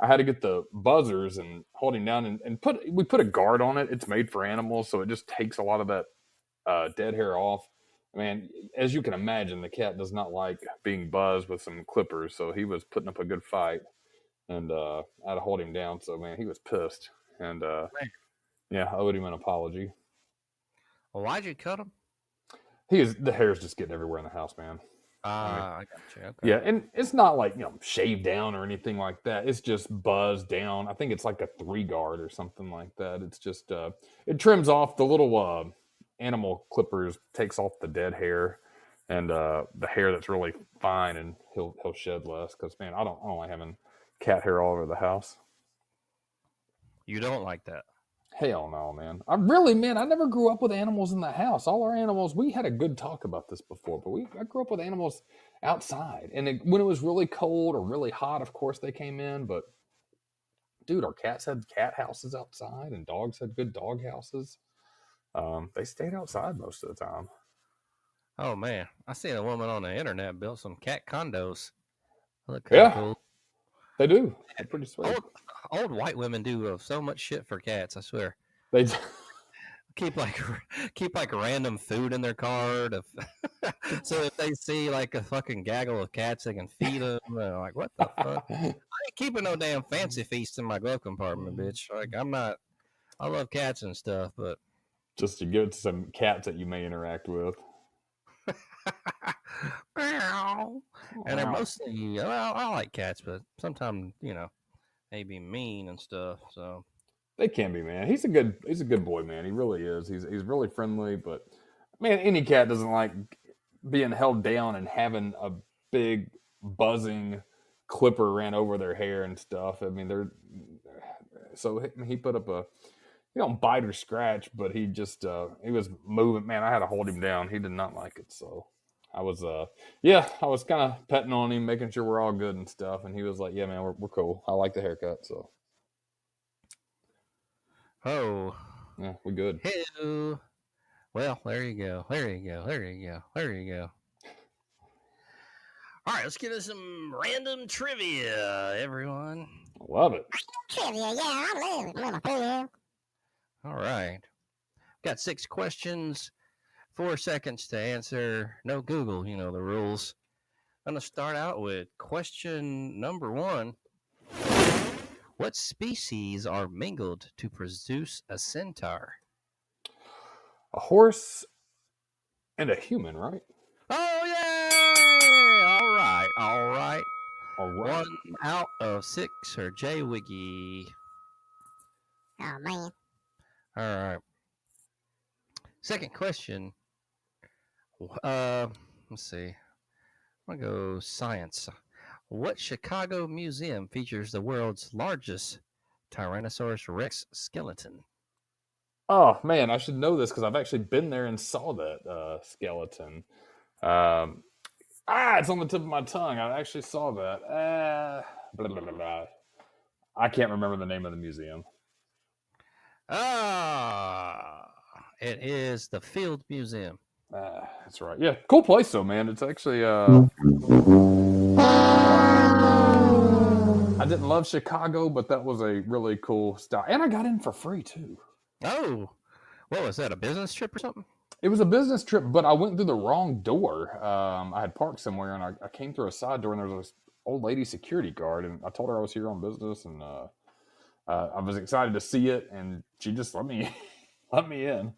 I had to get the buzzers and hold him down and we put a guard on it. It's made for animals, so it just takes a lot of that dead hair off. Man, as you can imagine, the cat does not like being buzzed with some clippers, so he was putting up a good fight, and I had to hold him down. So man, he was pissed. And yeah, I owed him an apology. Well, why'd you cut him? The hair's just getting everywhere in the house, man. I got you. Okay. Yeah, and it's not like shaved down or anything like that. It's just buzzed down. I think it's like a 3-guard or something like that. It's just it trims off the little animal clippers, takes off the dead hair and the hair that's really fine, and he'll shed less. Because man, I don't like having cat hair all over the house. You don't like that? Hell no, man. I never grew up with animals in the house. All our animals, we had a good talk about this before, but I grew up with animals outside. And when it was really cold or really hot, of course they came in. But dude, our cats had cat houses outside, and dogs had good dog houses. They stayed outside most of the time. Oh man, I seen a woman on the internet built some cat condos. Look cool. They do. They're pretty sweet. Old white women do so much shit for cats. I swear. They keep like random food in their car so if they see like a fucking gaggle of cats, they can feed them. Like, what the fuck? I ain't keeping no damn fancy feast in my glove compartment, bitch. Like, I'm not. I love cats and stuff, but just to give it to some cats that you may interact with. And they're mostly, well, I like cats, but sometimes they be mean and stuff. So they can be, man. He's a good boy, man. He really is. He's really friendly, but man, any cat doesn't like being held down and having a big buzzing clipper ran over their hair and stuff. I mean, he put up he don't bite or scratch, but he he was moving. Man, I had to hold him down. He did not like it. So I was kind of petting on him, making sure we're all good and stuff. And he was like, yeah, man, we're cool. I like the haircut. So. Oh. Yeah, we're good. Hello. Well, there you go. There you go. All right, let's get into some random trivia, everyone. Love it. Trivia, yeah, I love trivia. All right. Got 6 questions, 4 seconds to answer. No Google, the rules. I'm going to start out with question number 1. What species are mingled to produce a centaur? A horse and a human, right? Oh, yeah! All right. 1 out of 6 for Jay Wiggy. Oh, man. All right. Second question. Let's see. I'm going to go science. What Chicago museum features the world's largest Tyrannosaurus Rex skeleton? Oh, man, I should know this because I've actually been there and saw that skeleton. It's on the tip of my tongue. I actually saw that. Blah, blah, blah, blah. I can't remember the name of the museum. It is the Field Museum. That's right. Yeah, cool place though, man. It's actually I didn't love Chicago, but that was a really cool style, and I got in for free too. Oh, what was that? A business trip or something? It was a business trip, but I went through the wrong door. I had parked somewhere, and I came through a side door, and there was this old lady security guard, and I told her I was here on business, and I was excited to see it, and she just let me let me in.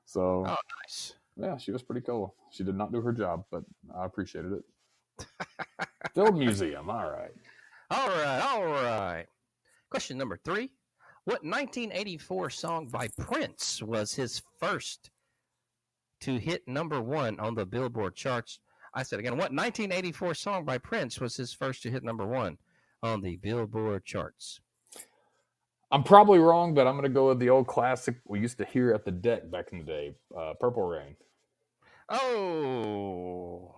So, Oh, nice. Yeah, she was pretty cool. She did not do her job, but I appreciated it. Field Museum. All right. All right. Question number 3. What 1984 song by Prince was his first to hit number 1 on the Billboard charts? I said again, what 1984 song by Prince was his first to hit number 1 on the Billboard charts? I'm probably wrong, but I'm going to go with the old classic we used to hear at the deck back in the day, Purple Rain. Oh.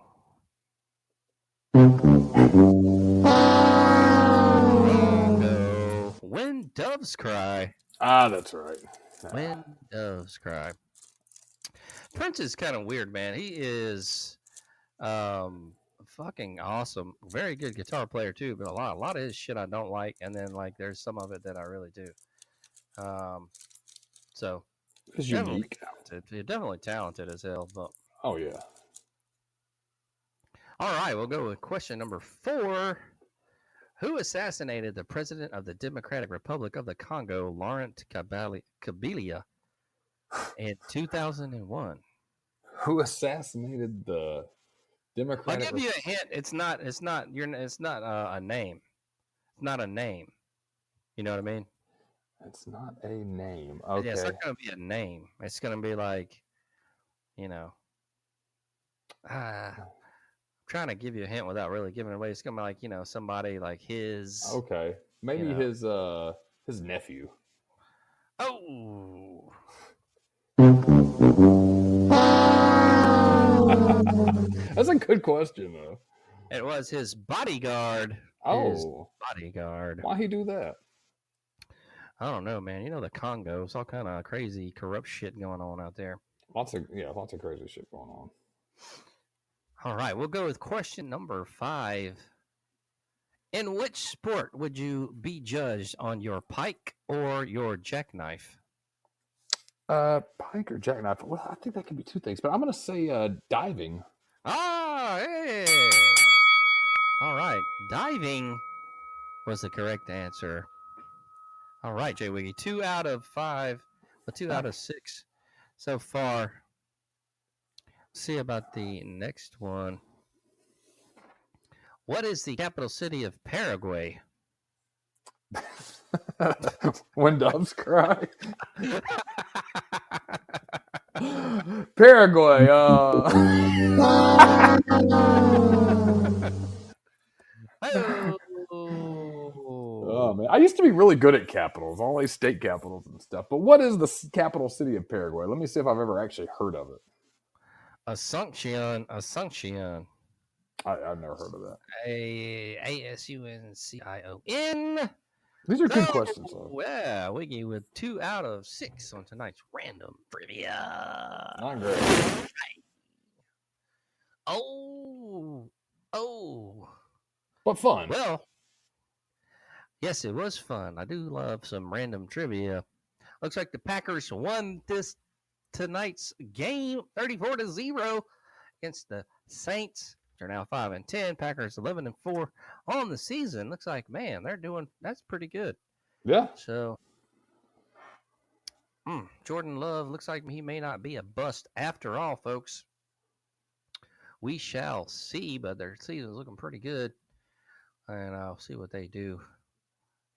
When Doves Cry. Ah, that's right. When Doves Cry. Prince is kind of weird, man. He is fucking awesome. Very good guitar player too, but a lot of his shit I don't like, and then like there's some of it that I really do. So It's definitely unique. talented. You're definitely talented as hell. But Oh yeah. all right, we'll go with question number 4. Who assassinated the president of the Democratic Republic of the Congo, Laurent Kabila, in 2001? Who assassinated the Democratic? I'll give you a hint. It's not a name. It's not a name. You know what I mean? It's not a name. Okay. Yeah, it's not going to be a name. It's going to be like, I'm trying to give you a hint without really giving it away. It's going to be like, somebody like his. Okay. Maybe his nephew. Oh. That's a good question, though. It was his bodyguard. Oh. His bodyguard. Why he do that? I don't know, man. The Congo. It's all kind of crazy, corrupt shit going on out there. Lots of crazy shit going on. All right, we'll go with question number 5. In which sport would you be judged on your pike or your jackknife? Pike or jackknife? Well, I think that could be two things, but I'm going to say diving. Ah, hey. All right, diving was the correct answer. All right, Jay Wiggy, 2 out of 5, 2 out of 6 so far. See about the next one. What is the capital city of Paraguay? When Doves Cry. Paraguay. Oh man, I used to be really good at capitals, all these state capitals and stuff. But what is the capital city of Paraguay? Let me see if I've ever actually heard of it. Asuncion. I've never heard of that. Asuncion. These are good questions, though. Yeah, Wiggy with 2 out of 6 on tonight's random trivia. Not great. Oh. But fun. Well, yes, it was fun. I do love some random trivia. Looks like the Packers won tonight's game 34-0 against the Saints. They're now 5-10. Packers 11-4 on the season. Looks like, man, that's pretty good. Yeah. So, Jordan Love looks like he may not be a bust after all, folks. We shall see, but their season's looking pretty good. And I'll see what they do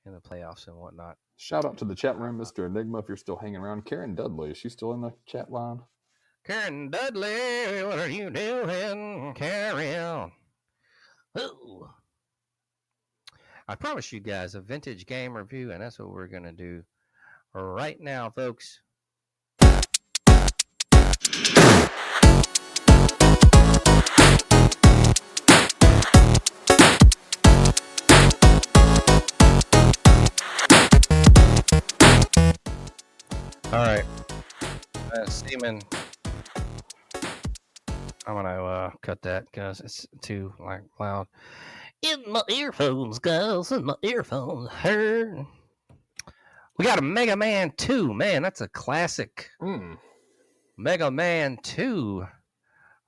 in the playoffs and whatnot. Shout out to the chat room, Mr. Enigma, if you're still hanging around. Karen Dudley, is she still in the chat line? Karen Dudley, what are you doing, Karen? Ooh. I promised you guys a vintage game review, and that's what we're going to do right now, folks. All right. Seaman. I'm gonna cut that because it's too loud. In my earphones, guys. In my earphones. Heard. We got a Mega Man 2. Man, that's a classic. Mega Man 2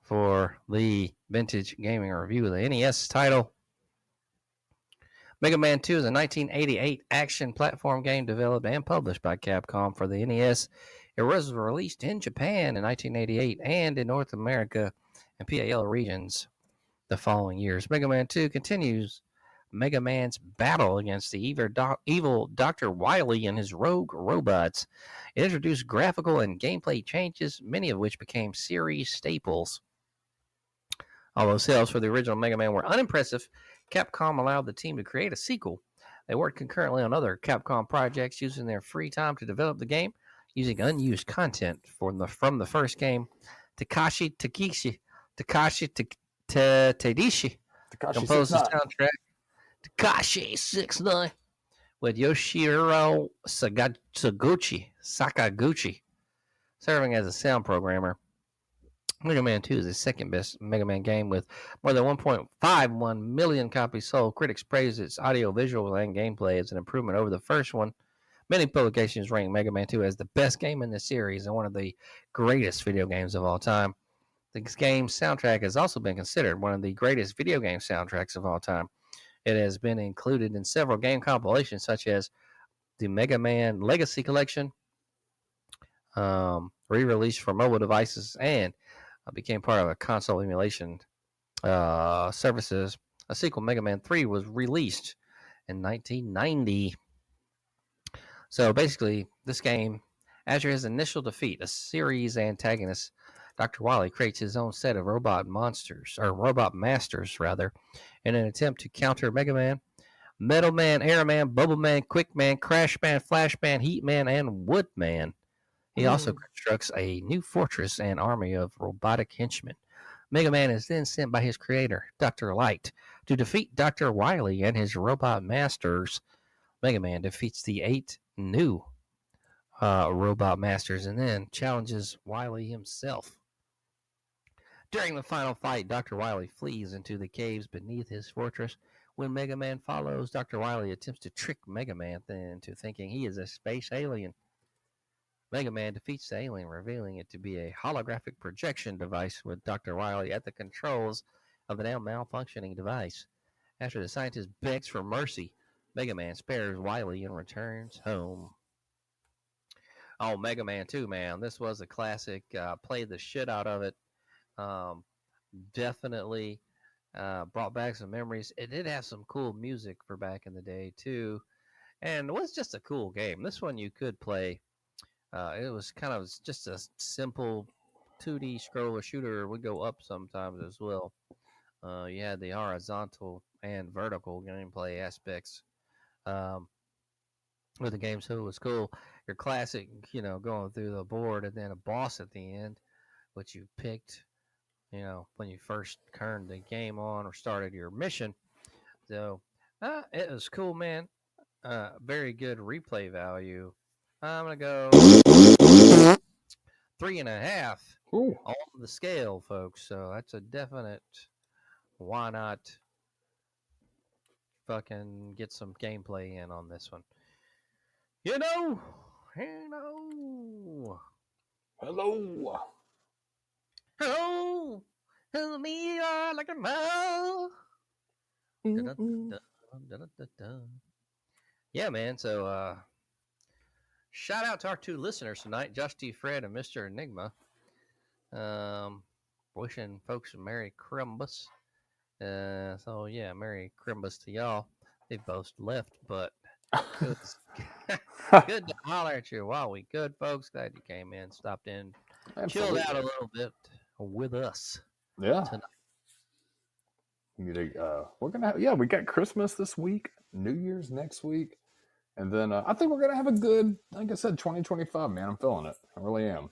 for the Vintage Gaming Review of the NES title. Mega Man 2 is a 1988 action platform game developed and published by Capcom for the NES. It was released in Japan in 1988 and in North America and PAL regions the following years. Mega Man 2 continues Mega Man's battle against the evil Dr. Wily and his rogue robots. It introduced graphical and gameplay changes, many of which became series staples. Although sales for the original Mega Man were unimpressive, Capcom allowed the team to create a sequel. They worked concurrently on other Capcom projects, using their free time to develop the game, using unused content from the first game. Takashi Tadishi composed the soundtrack. Takashi 6ix9ine with Yoshihiro Sakaguchi serving as a sound programmer. Mega Man 2 is the second best Mega Man game with more than 1.51 million copies sold. Critics praised its audio, visual, and gameplay as an improvement over the first one. Many publications rank Mega Man 2 as the best game in the series and one of the greatest video games of all time. This game's soundtrack has also been considered one of the greatest video game soundtracks of all time. It has been included in several game compilations, such as the Mega Man Legacy Collection, re-released for mobile devices, and became part of a console emulation services. A sequel, Mega Man 3, was released in 1990. So basically, this game, after his initial defeat, a series antagonist, Dr. Wily creates his own set of robot masters, in an attempt to counter Mega Man, Metal Man, Air Man, Bubble Man, Quick Man, Crash Man, Flash Man, Heat Man, and Wood Man. He also constructs a new fortress and army of robotic henchmen. Mega Man is then sent by his creator, Dr. Light, to defeat Dr. Wily and his robot masters. Mega Man defeats the 8 new robot masters and then challenges Wily himself. During the final fight, Dr. Wily flees into the caves beneath his fortress. When Mega Man follows, Dr. Wily attempts to trick Mega Man into thinking he is a space alien. Mega Man defeats the alien, revealing it to be a holographic projection device with Dr. Wily at the controls of the now malfunctioning device. After the scientist begs for mercy, Mega Man spares Wily and returns home. Oh, Mega Man 2, man. This was a classic. Played the shit out of it. Definitely brought back some memories. It did have some cool music for back in the day, too. And it was just a cool game. This one you could play. It was kind of just a simple 2D scroller shooter. It would go up sometimes as well. You had the horizontal and vertical gameplay aspects with the game, so it was cool. Your classic, going through the board and then a boss at the end, which you picked, when you first turned the game on or started your mission. So it was cool, man. Very good replay value. I'm gonna go 3.5 on the scale, folks. So that's a definite. Why not fucking get some gameplay in on this one? Hello. Hello. Hello, me like a mouse. Yeah, man. So, shout out to our 2 listeners tonight, Josh T. Fred and Mr. Enigma. Wishing folks a Merry Christmas. So yeah, Merry Christmas to y'all. They both left, but it was good to holler at you while we could, folks. Glad you came in, stopped in, chilled out a little bit with us. Yeah. Tonight. We're gonna have, we got Christmas this week, New Year's next week, and then I think we're gonna have a good, like I said, 2025. Man, I'm feeling it. I really am.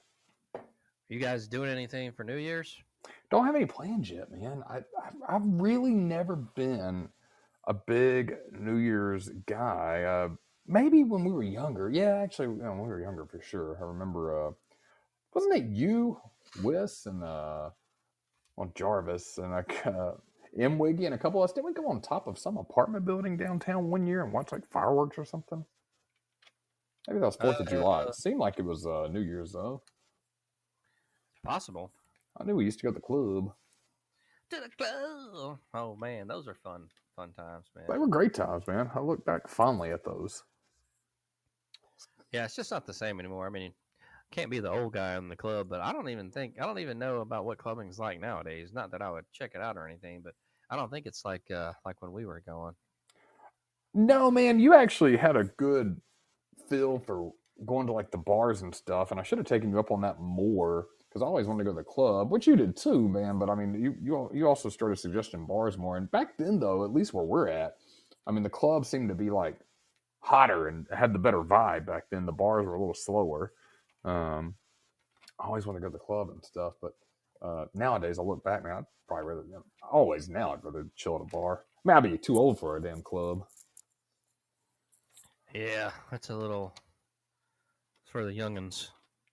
You guys doing anything for New Year's? Don't have any plans yet, man. I've really never been a big New Year's guy. maybe when we were younger. Yeah, actually, when we were younger for sure. I remember. Wasn't it you, Wiss, and Jarvis and like M Wiggy and a couple of us? Didn't we go on top of some apartment building downtown one year and watch like fireworks or something? Maybe that was 4th of July. It seemed like it was New Year's though. Possible. I knew we used to go to the club. To the club. Oh man, those are fun times, man. They were great times, man. I look back fondly at those. Yeah, it's just not the same anymore. I mean, can't be the old guy in the club, but I don't even know about what clubbing's like nowadays. Not that I would check it out or anything, but I don't think it's like when we were going. No, man, you actually had a good feel for going to like the bars and stuff, and I should have taken you up on that more because I always wanted to go to the club, which you did too, man. But I mean, you also started suggesting bars more, and back then though, at least where we're at, I mean, the club seemed to be like hotter and had the better vibe back then. The bars were a little slower. I always want to go to the club and stuff, but nowadays I look back, man, I'd probably rather always now I'd rather chill at a bar. I mean, I'd be too old for a damn club. Yeah, that's a little for the youngins.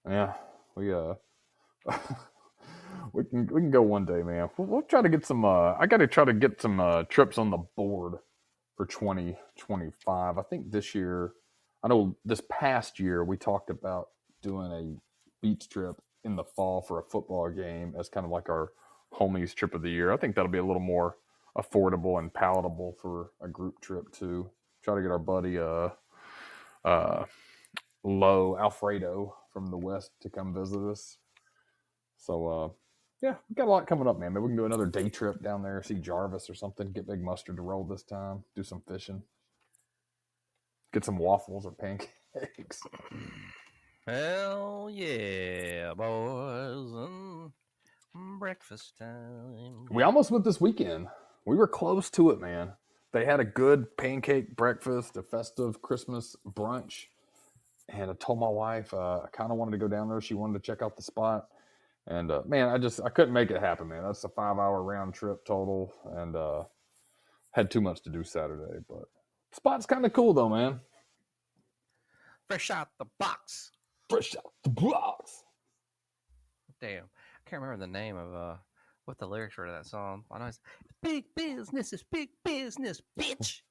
Yeah, we we can go one day, man. We'll try to get some. I got to try to get some trips on the board for 2025. I think this year, I know this past year we talked about doing a beach trip in the fall for a football game as kind of like our homies trip of the year. I think that'll be a little more affordable and palatable for a group trip too. Try to get our buddy Low Alfredo from the West to come visit us. So yeah, we got a lot coming up, man. Maybe we can do another day trip down there, see Jarvis or something, get Big Mustard to roll this time, do some fishing, get some waffles or pancakes. Hell yeah, boys, and breakfast time. We almost went this weekend. We were close to it, man. They had a good pancake breakfast, a festive Christmas brunch. And I told my wife I kind of wanted to go down there. She wanted to check out the spot. And man, I couldn't make it happen, man. That's a 5-hour round trip total, and had too much to do Saturday. But the spot's kind of cool though, man. Fresh out the box. Fresh out the box. Damn, I can't remember the name of what the lyrics were to that song. I know it's big business is big business, bitch.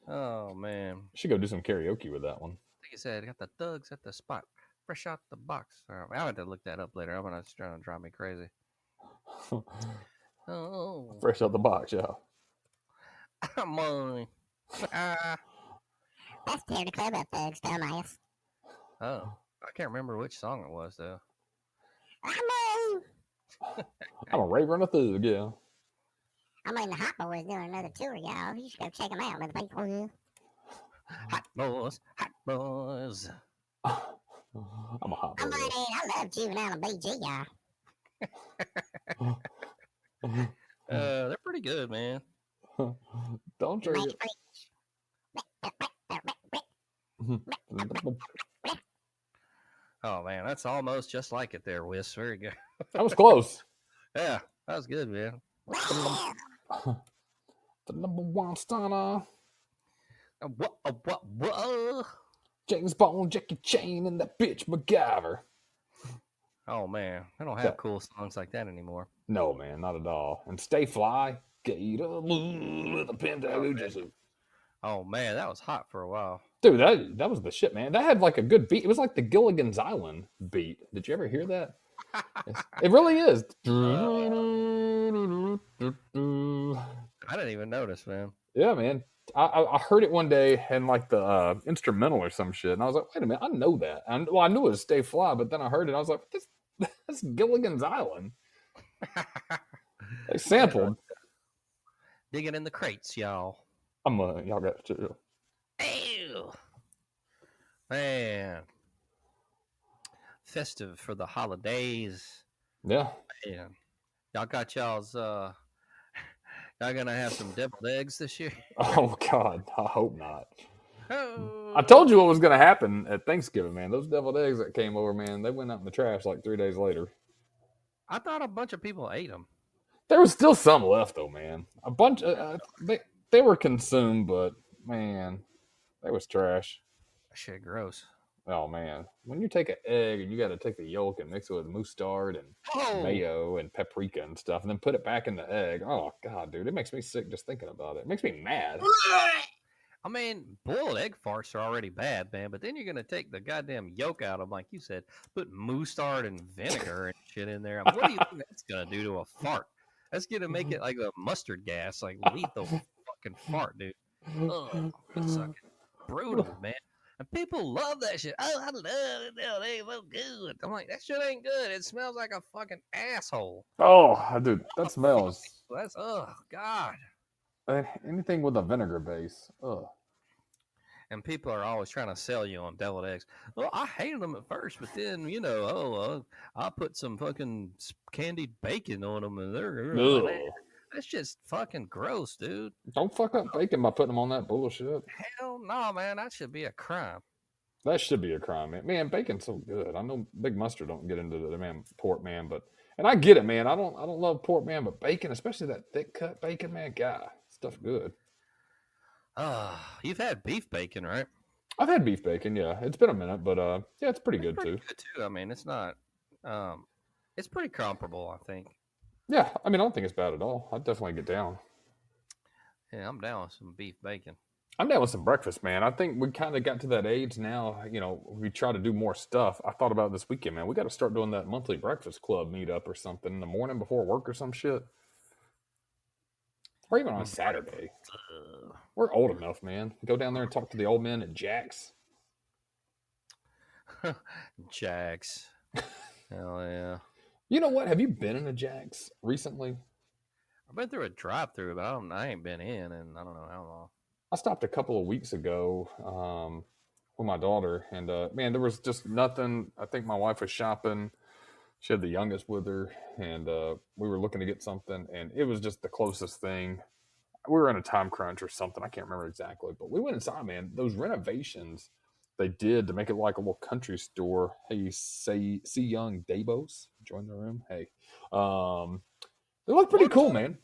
Oh man, Should go do some karaoke with that one. like you said, got the thugs at the spot. Fresh out the box. I'll have to look that up later. I'm gonna trying to drive me crazy. Oh, Fresh out the box, yeah. I'm on. That's Tear the Club Up Thugs, dumbass. Oh, I can't remember which song it was though. I'm a raver and a thug, yeah. I mean, the Hot Boys doing another tour, y'all. You should go check them out, motherfucker. Hot boys, hot boys. I'm a hot boy. I love Juvenile and BG, y'all. They're pretty good, man. Don't you? Like, Oh man, that's almost just like it there, Wiss. Very good. That was close. Yeah, that was good, man. The number one stunner. What? James Bond, Jackie Chan, and that bitch MacGyver. Oh man, I don't have cool songs like that anymore. No, man, not at all. And Stay Fly. Gator with a Pentagon. Oh man, that was hot for a while. Dude, that was the shit, man. That had like a good beat. It was like the Gilligan's Island beat. Did you ever hear that? It really is. I didn't even notice, man. Yeah, man. I heard it one day in like the instrumental or some shit, and I was like, wait a minute, I know that. I knew it was Stay Fly, but then I heard it, and I was like, that's Gilligan's Island. They sampled. Digging in the crates, y'all. Y'all got to. Ew. Man. Festive for the holidays. Yeah. Man. Y'all got y'all's y'all gonna have some deviled eggs this year? Oh God, I hope not. Oh. I told you what was gonna happen at Thanksgiving, man. Those deviled eggs that came over, man, they went out in the trash like 3 days later. I thought a bunch of people ate them. There was still some left, though, man. A bunch. They were consumed, but Man, that was trash. That shit gross. Oh man, when you take an egg and you got to take the yolk and mix it with mustard and Oh, mayo and paprika and stuff, and then put it back in the egg. Oh god, dude, it makes me sick just thinking about it. It makes me mad. I mean, boiled egg farts are already bad, man. But then you're gonna take the goddamn yolk out of them, like you said, put mustard and vinegar and shit in there. I mean, what do you think that's gonna do to a fart? That's gonna make it like a mustard gas, like lethal fucking fart, dude. Oh, it's fucking brutal, man. And people love that shit. Oh, I love it. Oh, they so good. I'm like, that shit ain't good. It smells like a fucking asshole. Oh, dude, that smells. That's oh god. Anything with a vinegar base. Ugh. And people are always trying to sell you on deviled eggs. Well, I hated them at first, but then I put some fucking candied bacon on them, and they're like, Ugh. that's just fucking gross, dude. Don't fuck up bacon by putting them on that bullshit. Hell no, man, that should be a crime. That should be a crime, man. Man, bacon's so good. I know Big Mustard don't get into the man pork, man, but and I get it, man. I don't love pork, man, but bacon, especially that thick cut bacon, man, God, stuff good. You've had beef bacon, right? I've had beef bacon, yeah. It's been a minute, but yeah, it's pretty good too. Good too. I mean, it's not. It's pretty comparable, I think. Yeah, I mean, I don't think it's bad at all. I'd definitely get down. Yeah, I'm down with some beef bacon. I'm down with some breakfast, man. I think we kind of got to that age now. You know, we try to do more stuff. I thought about this weekend, man. We got to start doing that monthly breakfast club meetup or something in the morning before work or some shit, or even on a Saturday. We're old enough, man. Go down there and talk to the old men at Jack's. Jack's. Hell yeah. You know what? Have you been in a Jack's recently? I've been through a drive-through, but I ain't been in, and I don't know how long. I stopped a couple of weeks ago with my daughter, and man, there was just nothing. I think my wife was shopping. She had the youngest with her, and we were looking to get something, and it was just the closest thing. We were in a time crunch or something. I can't remember exactly, but we went inside, man. Those renovations they did to make it like a little country store. Hey, see young Davos join the room. Hey, they look pretty cool, man.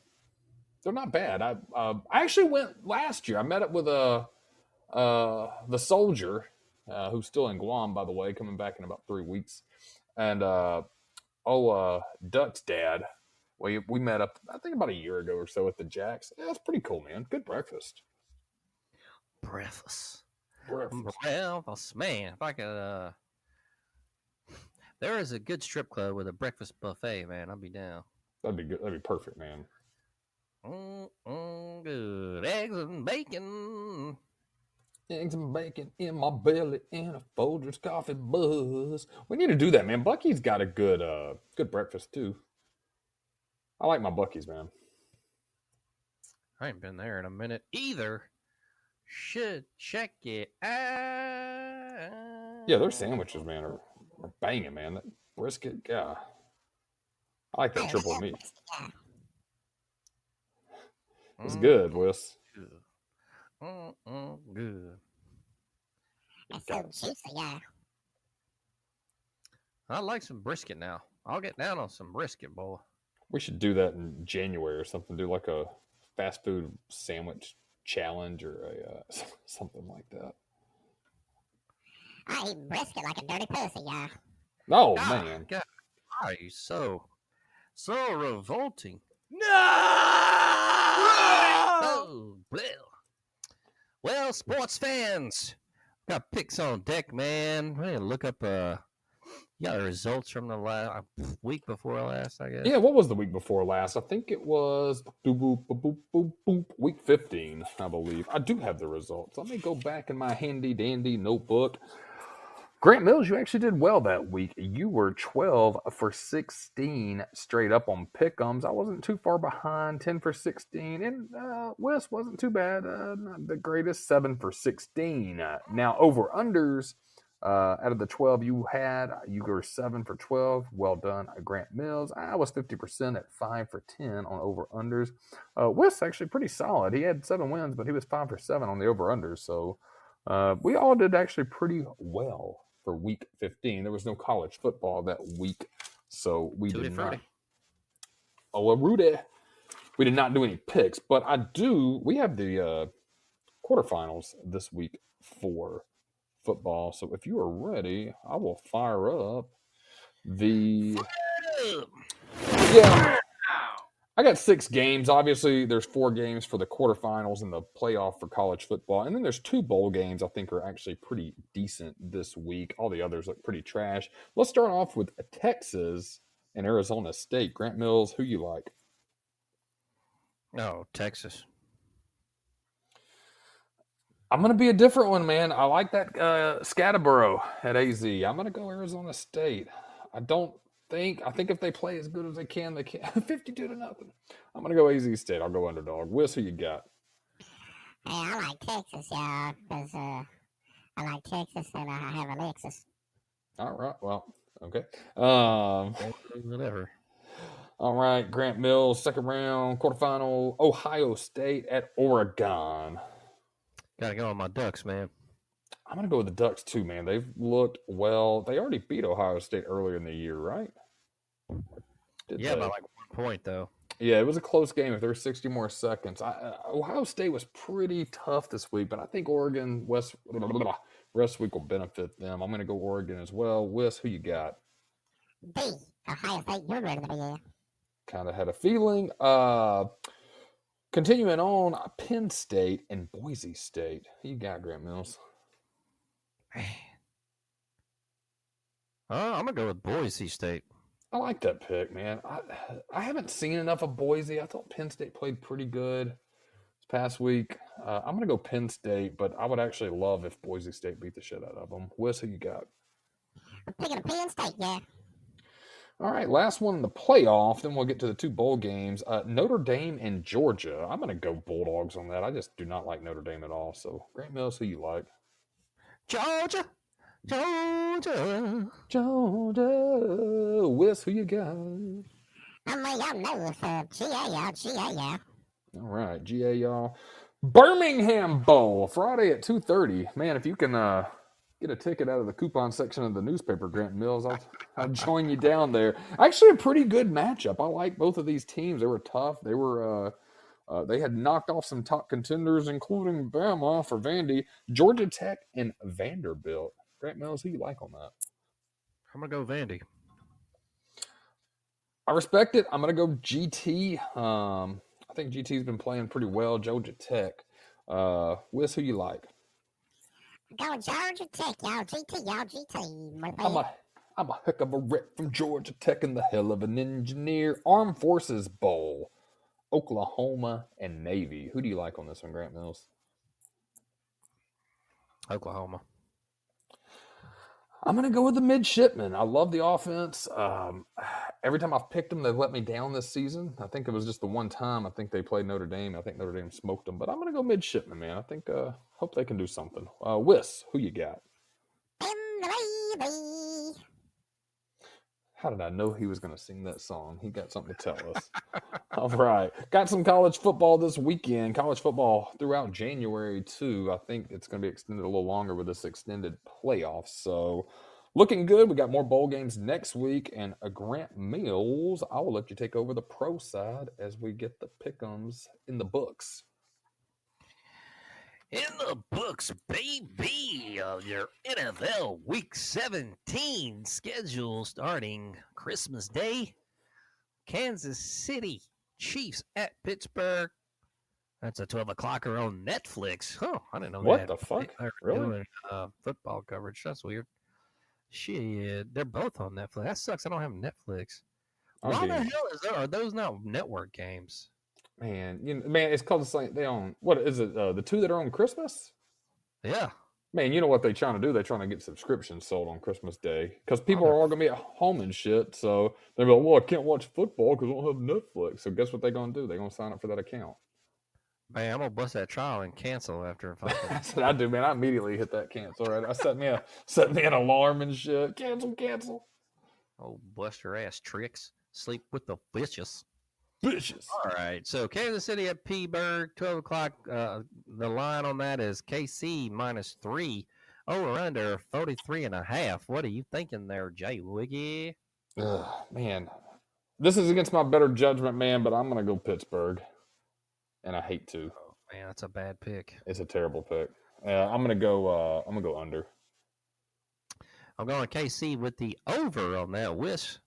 They're not bad. I actually went last year. I met up with the soldier who's still in Guam, by the way, coming back in about 3 weeks, and Duck's dad. We met up, I think, about a year ago or so at the Jacks. Yeah, it's pretty cool, man. Good breakfast. Breakfast, Breakfast. man. If I could, there is a good strip club with a breakfast buffet, man. I'd be down. That'd be good. That'd be perfect, man. Good eggs and bacon. Eggs and bacon in my belly and a Folgers coffee buzz. We need to do that, man. Bucky's got a good breakfast too. I like my Bucky's, man. I ain't been there in a minute either. Should check it out. Yeah, their sandwiches, man, are banging, man. That brisket, yeah. I like that triple meat. It's good, Wes. Good. That's so juicy, yeah. I like some brisket now. I'll get down on some brisket, boy. We should do that in January or something. Do like a fast food sandwich challenge or a something like that. I eat brisket like a dirty pussy, yeah. Oh, God, man. God, why are you so revolting? No! Oh, well, sports fans, got picks on deck, man. We're gonna look up. You got the results from the week before last, I guess. Yeah, what was the week before last? I think it was week 15, I believe. I do have the results. Let me go back in my handy dandy notebook. Grant Mills, you actually did well that week. You were 12 for 16 straight up on pick'ems. I wasn't too far behind, 10 for 16. And Wes wasn't too bad, not the greatest, 7 for 16. Now, over-unders, out of the 12 you had, you were 7 for 12. Well done, Grant Mills. I was 50% at 5 for 10 on over-unders. Wes actually pretty solid. He had 7 wins, but he was 5 for 7 on the over-unders. So we all did actually pretty well for week 15. There was no college football that week, so we did not. Oh, well, Rudy, we did not do any picks, but we have the quarterfinals this week for football. So if you are ready, I will fire up the. Yeah, I got 6 games. Obviously, there's 4 games for the quarterfinals and the playoff for college football. And then there's 2 bowl games I think are actually pretty decent this week. All the others look pretty trash. Let's start off with Texas and Arizona State. Grant Mills, who you like? No, Texas. I'm going to be a different one, man. I like that Scatterboro at AZ. I'm going to go Arizona State. I think if they play as good as they can 52-0. I'm going to go AZ State. I'll go underdog. Wiss, who you got? Hey, I like Texas, y'all, because I like Texas and I have a Lexus. All right. Well, okay. Whatever. All right. Grant Mills, second round, quarterfinal, Ohio State at Oregon. Gotta go on my Ducks, man. I'm going to go with the Ducks, too, man. They've looked well. They already beat Ohio State earlier in the year, right? By like 1 point, though. Yeah, it was a close game. If there were 60 more seconds, Ohio State was pretty tough this week, but I think Oregon rest week will benefit them. I'm going to go Oregon as well. Wiss, who you got? B, Ohio State, you're ready to be here. Kind of had a feeling. Continuing on, Penn State and Boise State. Who you got, Grant Mills? I'm gonna go with Boise State. I like that pick, man. I haven't seen enough of Boise. I thought Penn State played pretty good this past week. I'm going to go Penn State, but I would actually love if Boise State beat the shit out of them. Wiss, who you got? I'm picking a Penn State, yeah. All right, last one in the playoff. Then we'll get to the 2 bowl games. Notre Dame and Georgia. I'm going to go Bulldogs on that. I just do not like Notre Dame at all. So, Grant Mills, who you like? Georgia. Wiss, who you got? Y'all know it's GA, y'all. All right, GA, y'all. Birmingham Bowl, Friday at 2:30. Man, if you can get a ticket out of the coupon section of the newspaper, Grant Mills, I'll join you down there. Actually, a pretty good matchup. I like both of these teams. They were tough. They were they had knocked off some top contenders, including Bama for Vandy, Georgia Tech, and Vanderbilt. Grant Mills, who you like on that? I'm gonna go Vandy. I respect it. I'm gonna go GT. I think GT's been playing pretty well. Georgia Tech. Wiss, who you like? Go Georgia Tech, y'all. GT. I'm a heck of a rep from Georgia Tech and the hell of an engineer. Armed Forces Bowl, Oklahoma and Navy. Who do you like on this one, Grant Mills? Oklahoma. I'm going to go with the midshipmen. I love the offense. Every time I've picked them, they've let me down this season. I think it was just the one time I think they played Notre Dame. I think Notre Dame smoked them, but I'm going to go midshipmen, man. I think, hope they can do something. Wiss, who you got? Baby. How did I know he was going to sing that song? He got something to tell us. All right. Got some college football this weekend. College football throughout January, too. I think it's going to be extended a little longer with this extended playoffs. So, looking good. We got more bowl games next week. And Grant Mills, I will let you take over the pro side as we get the pick'ems in the books. In the books, baby, of your NFL Week 17 schedule starting Christmas Day. Kansas City Chiefs at Pittsburgh. That's a 12 o'clocker on Netflix. Oh, I didn't know What that. the fuck? They were Really? doing, football coverage. That's weird. Shit, they're both on Netflix. That sucks. I don't have Netflix. Why the hell are those not network games? Man, it's called the same. They own, what is it? The 2 that are on Christmas? Yeah. Man, you know what they're trying to do? They're trying to get subscriptions sold on Christmas Day because people are all going to be at home and shit. So they're like, well, I can't watch football because I don't have Netflix. So guess what they're going to do? They're going to sign up for that account. Man, I'm going to bust that trial and cancel after 5 minutes. That's what I do, man. I immediately hit that cancel. Right? I set me an alarm and shit. Cancel. Oh, bust your ass tricks. Sleep with the fishes. Vicious. All right. So Kansas City at Pittsburgh, 12 o'clock. The line on that is KC -3. Over under 43.5. What are you thinking there, Jay Wiggy? Man, this is against my better judgment, man, but I'm going to go Pittsburgh. And I hate to. Oh, Man, that's a bad pick. It's a terrible pick. I'm gonna go. I'm gonna go under. I'm going KC with the over on that. Wish.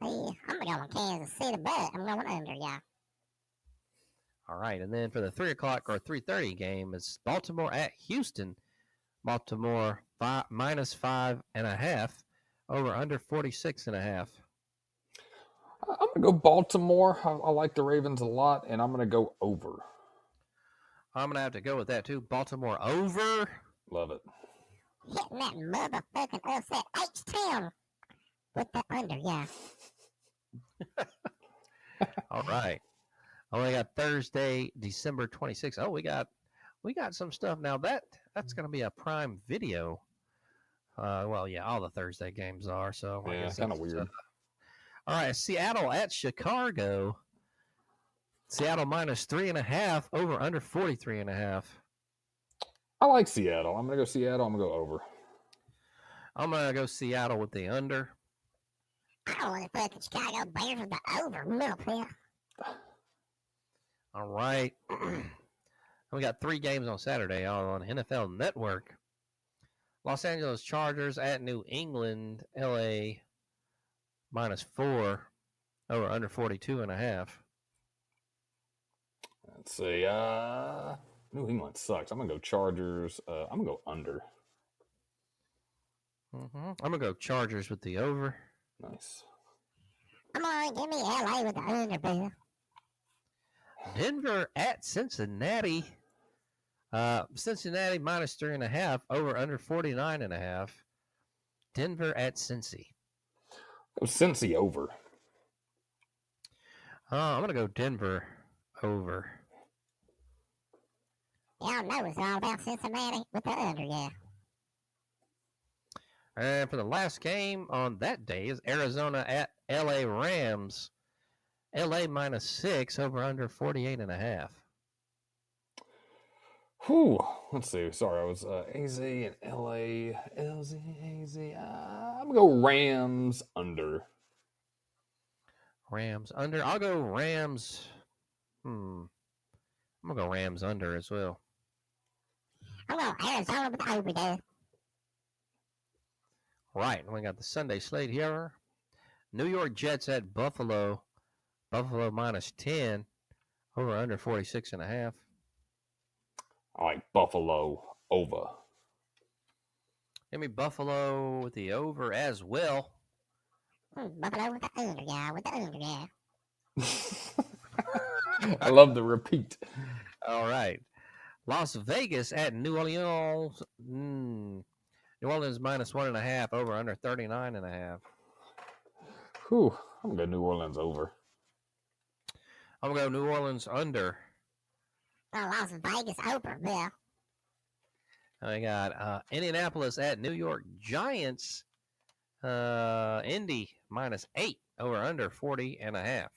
See, I'm going Kansas City, but I'm going under, yeah. All right, and then for the 3 o'clock or 3:30 game, it's Baltimore at Houston. Baltimore -5.5, over under 46.5. I'm gonna go Baltimore. I like the Ravens a lot, and I'm gonna go over. I'm gonna have to go with that too. Baltimore over. Love it. Hitting that motherfucking upset H-Town with the under, yeah. All right. Only got Thursday, December 26th. Oh, we got some stuff now. That's gonna be a Prime Video. Well, yeah, all the Thursday games are. So I Yeah, guess kind of that's, weird. all right, Seattle at Chicago. Seattle -3.5, over under 43.5. I like Seattle. I'm gonna go Seattle. I'm gonna go over. I'm gonna go Seattle with the under. I don't want to put the Chicago Bears with the over, milk. All right. We got 3 games on Saturday on NFL Network. Los Angeles Chargers at New England. LA -4, over under 42.5. Let's see. New England sucks. I'm gonna go Chargers. I'm gonna go under. I'm gonna go Chargers with the over. Nice. Come on, give me LA with the under, Bill. Denver at Cincinnati. Cincinnati -3.5, over under 49.5. Denver at Cincy. Go Cincy over. I'm gonna go Denver over. Y'all know it's all about Cincinnati with the under, yeah. And for the last game on that day is Arizona at LA Rams. LA -6, over under 48.5. Whew. Let's see. Sorry, I was AZ and LA. LZ, AZ. I'm gonna go Rams under. Rams under. I'll go Rams. I'm gonna go Rams under as well. I'm going Arizona with the over, dude. Right, and we got the Sunday slate here. New York Jets at Buffalo. Buffalo -10, over under 46.5. I like Buffalo over. Give me Buffalo with the over as well. Buffalo with the under, yeah, with the under, yeah. I love the repeat. All right. Las Vegas at New Orleans. New Orleans -1.5, over under 39.5. Whew. I'm gonna go New Orleans over. I'm gonna go New Orleans under. Oh, Las Vegas over, Bill. I got Indianapolis at New York Giants. Indy -8, over under 40.5.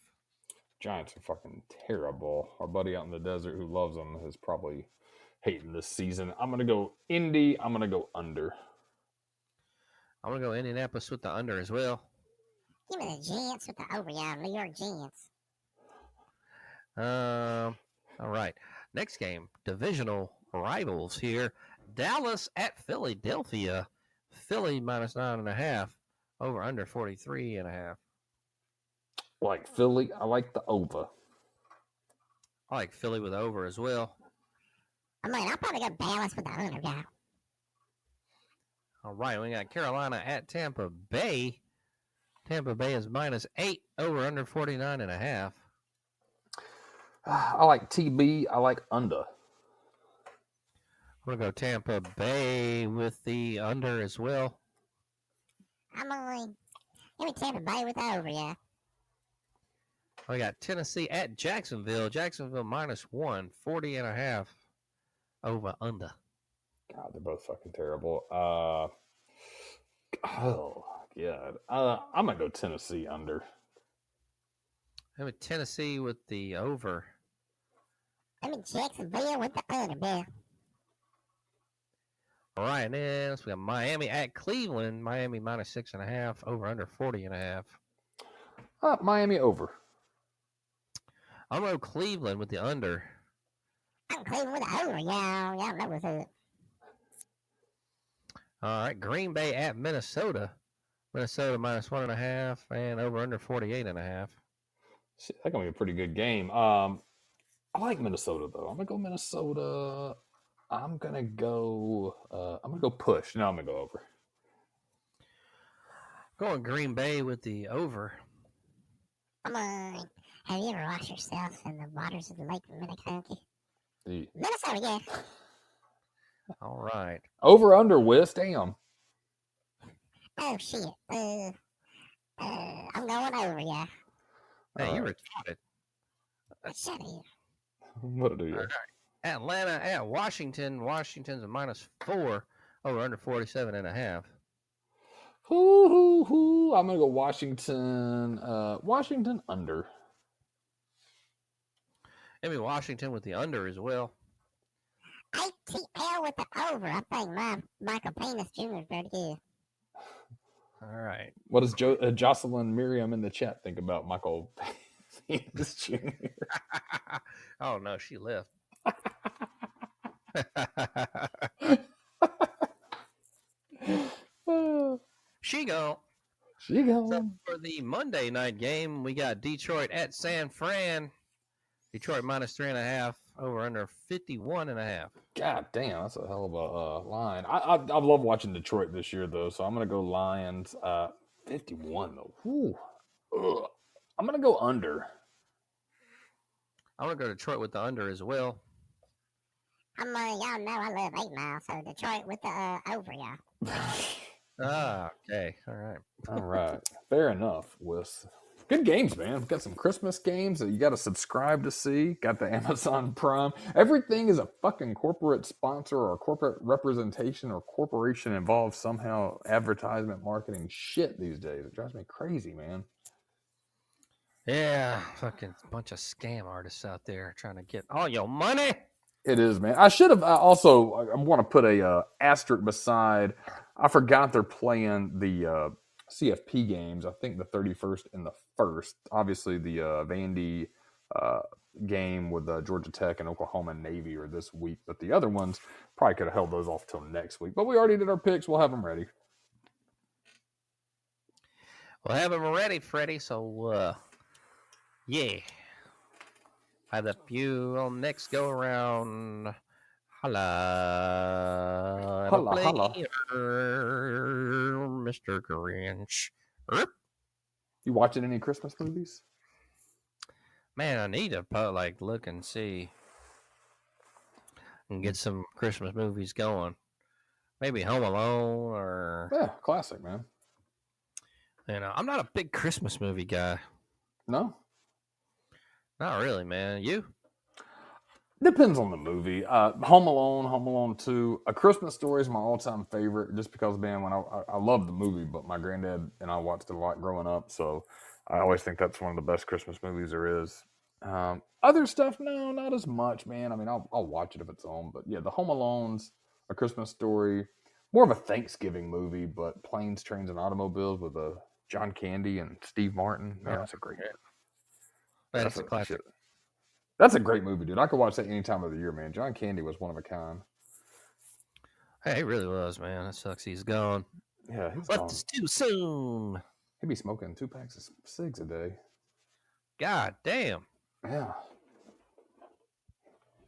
Giants are fucking terrible. Our buddy out in the desert who loves them is probably hating this season. I'm gonna go Indy. I'm gonna go under. I'm gonna go Indianapolis with the under as well. Give me the Giants with the over, yeah, New York Giants. All right. Next game, divisional rivals here. Dallas at Philadelphia. Philly -9.5, over under 43.5. Like Philly, I like the over. I like Philly with over as well. I mean, I'll probably go Dallas with the under, yeah. All right, we got Carolina at Tampa Bay. Tampa Bay is -8, over under 49.5. I like TB. I like under. I'm gonna go Tampa Bay with the under as well. I'm only give me Tampa Bay with the over, yeah. We got Tennessee at Jacksonville. Jacksonville -1, 40.5, over under. God, they're both fucking terrible. Oh God. I'm gonna go Tennessee under. I mean, Tennessee with the over. I mean Jacksonville with the under, Bill. All right, next we got Miami at Cleveland. Miami -6.5, over under 40.5. Miami over. I'm going to go Cleveland with the under. I'm Cleveland with the over, y'all. Y'all know what's up. All right, Green Bay at Minnesota. Minnesota minus 1.5 and over under 48.5. Shit, that's gonna be a pretty good game. I like Minnesota though. I'm gonna go Minnesota. I'm gonna go. I'm gonna go push. No, I'm gonna go over. Going Green Bay with the over. Come on. Have you ever washed yourself in the waters of the Lake Minnetonka? The Minnesota, yeah. All right. over under West. Damn. Oh, shit. I'm going over, yeah. Hey, All you right. retarded. Shut up. What'll do you? Atlanta at Washington. Washington's a minus 4 over under 47.5. I'm gonna go Washington. Washington under. Maybe Washington with the under as well. ATL with the over. I think Michael Penis Jr. is pretty good. All right. What does Jocelyn Miriam in the chat think about Michael Penis Jr.? Oh no, she left. She gone. She gone. So for the Monday night game, we got Detroit at San Fran. Detroit minus 3.5 over under 51.5. God damn, that's a hell of a line. I love watching Detroit this year though, so I'm gonna go Lions. 51 though. Whew. Ugh. I'm gonna go under. I'm gonna go Detroit with the under as well. Y'all know I love 8 Mile, so Detroit with the over, y'all. Okay. All right. All right, fair enough. Wes. Good games, man. We've got some Christmas games that you got to subscribe to see. Got the Amazon Prime. Everything is a fucking corporate sponsor or corporate representation or corporation involved somehow. Advertisement, marketing, shit these days. It drives me crazy, man. Yeah, fucking bunch of scam artists out there trying to get all your money. It is, man. I should have also. I want to put a asterisk beside. I forgot they're playing the CFP games. I think the 31st and the 1st. Obviously, the Vandy game with Georgia Tech and Oklahoma Navy are this week, but the other ones probably could have held those off till next week. But we already did our picks. We'll have them ready. We'll have them ready, Freddie. So, yeah. Have the few on next go around. Holla. Holla, holla. Mr. Grinch. You watching any Christmas movies? Man, I need to look and see and get some Christmas movies going. Maybe Home Alone or Yeah, classic, man. I'm not a big Christmas movie guy. No? Not really, man. You? Depends on the movie. Home Alone, Home Alone 2. A Christmas Story is my all-time favorite just because, man, when I love the movie, but my granddad and I watched it a lot growing up, so I always think that's one of the best Christmas movies there is. Other stuff, no, not as much, man. I mean, I'll watch it if it's on, but yeah, the Home Alones, A Christmas Story, more of a Thanksgiving movie, but Planes, Trains, and Automobiles with John Candy and Steve Martin. Man, that's a great movie. That's a classic. Shit. That's a great movie, dude. I could watch that any time of the year, man. John Candy was one of a kind. Hey, he really was, man. That sucks. He's gone. Yeah, he's But gone. it's too soon. He'd be smoking 2 packs of cigs a day. God damn. Yeah.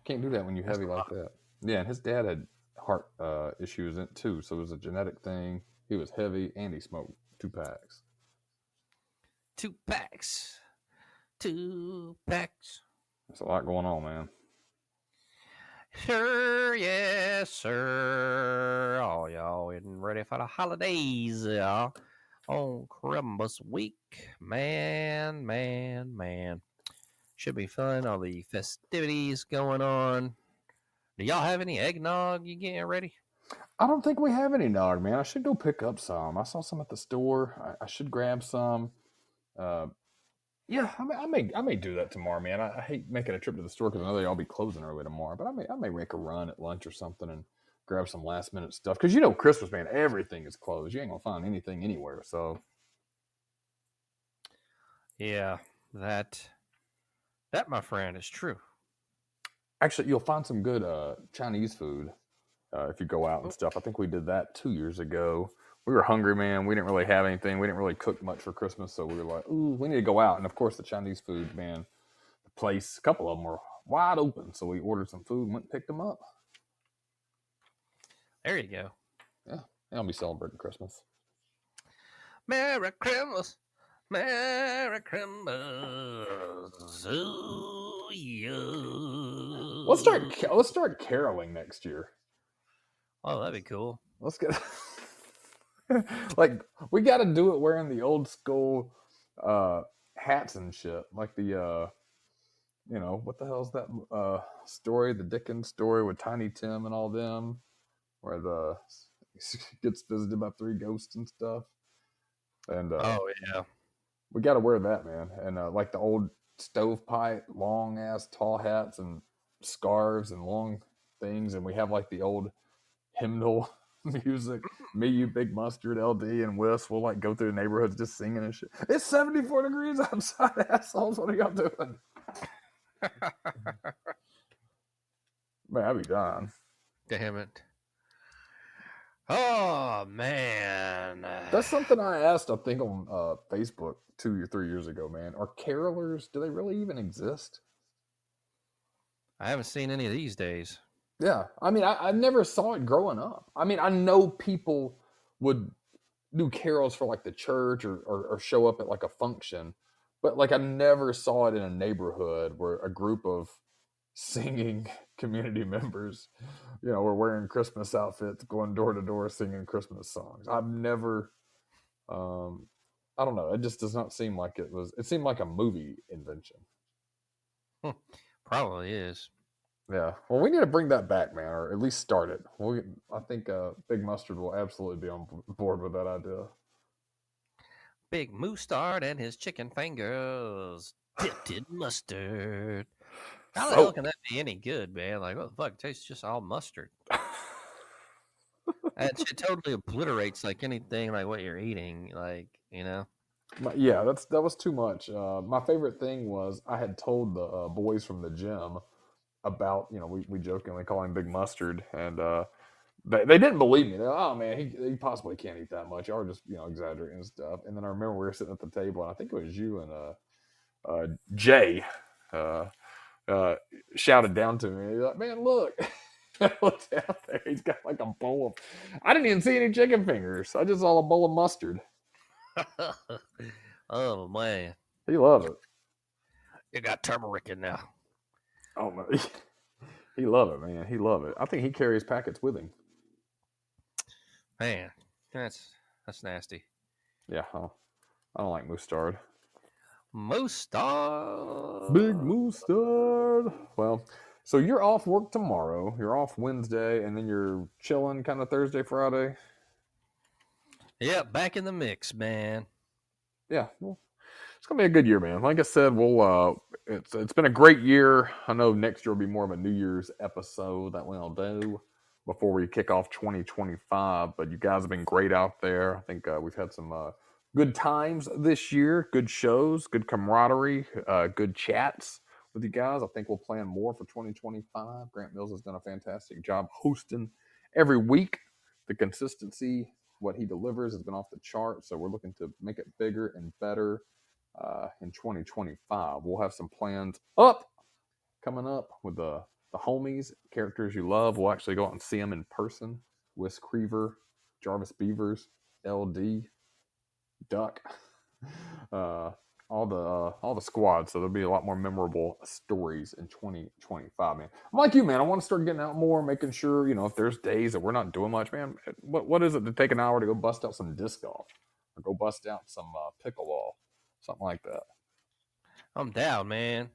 Can't do that when you're heavy like that. Yeah, and his dad had heart issues too, so it was a genetic thing. He was heavy and he smoked 2 packs. 2 packs. 2 packs. There's a lot going on, man. Sure, yes, sir. Oh, y'all getting ready for the holidays, y'all. On Christmas week. Man. Should be fun. All the festivities going on. Do y'all have any eggnog you getting ready? I don't think we have any nog, man. I should go pick up some. I saw some at the store. I should grab some. Yeah, I may do that tomorrow, man. I hate making a trip to the store because I know they all be closing early tomorrow. But I may make a run at lunch or something and grab some last minute stuff because Christmas, man, everything is closed. You ain't gonna find anything anywhere. So Yeah, that my friend is true. Actually, you'll find some good Chinese food if you go out and Oh, stuff. I think we did that 2 years ago. We were hungry, man. We didn't really have anything. We didn't really cook much for Christmas, so we were like, "Ooh, we need to go out." And of course, the Chinese food, man, the place, a couple of them were wide open. So we ordered some food and went and picked them up. there you go. Yeah, I'll be celebrating Christmas. Merry Christmas. Merry Christmas. Ooh, yeah. Let's start caroling next year. Oh, that'd be cool. Let's get like we got to do it wearing the old school hats and shit, like the what the hell's that story, the Dickens story with Tiny Tim and all them, where the gets visited by three ghosts and stuff, and Oh, yeah. we got to wear that, man, and like the old stovepipe, long ass tall hats and scarves and long things, and we have like the old hymnal music. Me, you, Big Mustard, LD, and Wes will like go through the neighborhoods just singing and shit. It's 74 degrees outside, assholes. What are y'all doing? Man, I'd be dying. Damn it. Oh, man. That's something I asked, I think, on Facebook 2 or 3 years ago, man. Are carolers, do they really even exist? I haven't seen any of these days. Yeah. I mean, I never saw it growing up. I mean, I know people would do carols for like the church or show up at like a function, but like I never saw it in a neighborhood where a group of singing community members, were wearing Christmas outfits, going door to door singing Christmas songs. I've never, I don't know. It just does not seem like it was. It seemed like a movie invention. Probably is. Yeah. Well, we need to bring that back, man, or at least start it. I think Big Mustard will absolutely be on board with that idea. Big Mustard and his chicken fingers dipped in mustard. How the hell can that be any good, man? Like, what the fuck? It tastes just all mustard. That shit totally obliterates like anything like what you're eating. Like, Yeah, that was too much. My favorite thing was I had told the boys from the gym about, we jokingly call him Big Mustard, and they didn't believe me. They're like, oh man, he possibly can't eat that much. Y'all are just exaggerating and stuff. And then I remember we were sitting at the table, and I think it was you and Jay shouted down to me. He's like, man, look. I looked out there. He's got like a bowl of. I didn't even see any chicken fingers. I just saw a bowl of mustard. oh man, He loved it. you got turmeric in there. Oh no, he loved it, man. He loved it. I think he carries packets with him. Man, that's nasty. Yeah, I don't like mustard. Mustard. Big mustard. Well, so you're off work tomorrow. You're off Wednesday, and then you're chilling kind of Thursday, Friday. Yeah, back in the mix, man. Yeah, well, it's gonna be a good year, man. Like I said, we'll. It's been a great year. I know next year will be more of a New Year's episode that we'll do before we kick off 2025. But you guys have been great out there. I think we've had some good times this year, good shows, good camaraderie, good chats with you guys. I think we'll plan more for 2025. Grant Mills has done a fantastic job hosting every week. The consistency, what he delivers, has been off the chart. So we're looking to make it bigger and better in 2025. We'll have some plans coming up with the homies, characters you love. We'll actually go out and see them in person. Wes Creever, Jarvis Beavers, LD, Duck, all the squad. So there'll be a lot more memorable stories in 2025, man. I'm like you, man. I want to start getting out more, making sure if there's days that we're not doing much, man. What is it to take an hour to go bust out some disc golf or go bust out some pickleball, something like that? I'm down, man.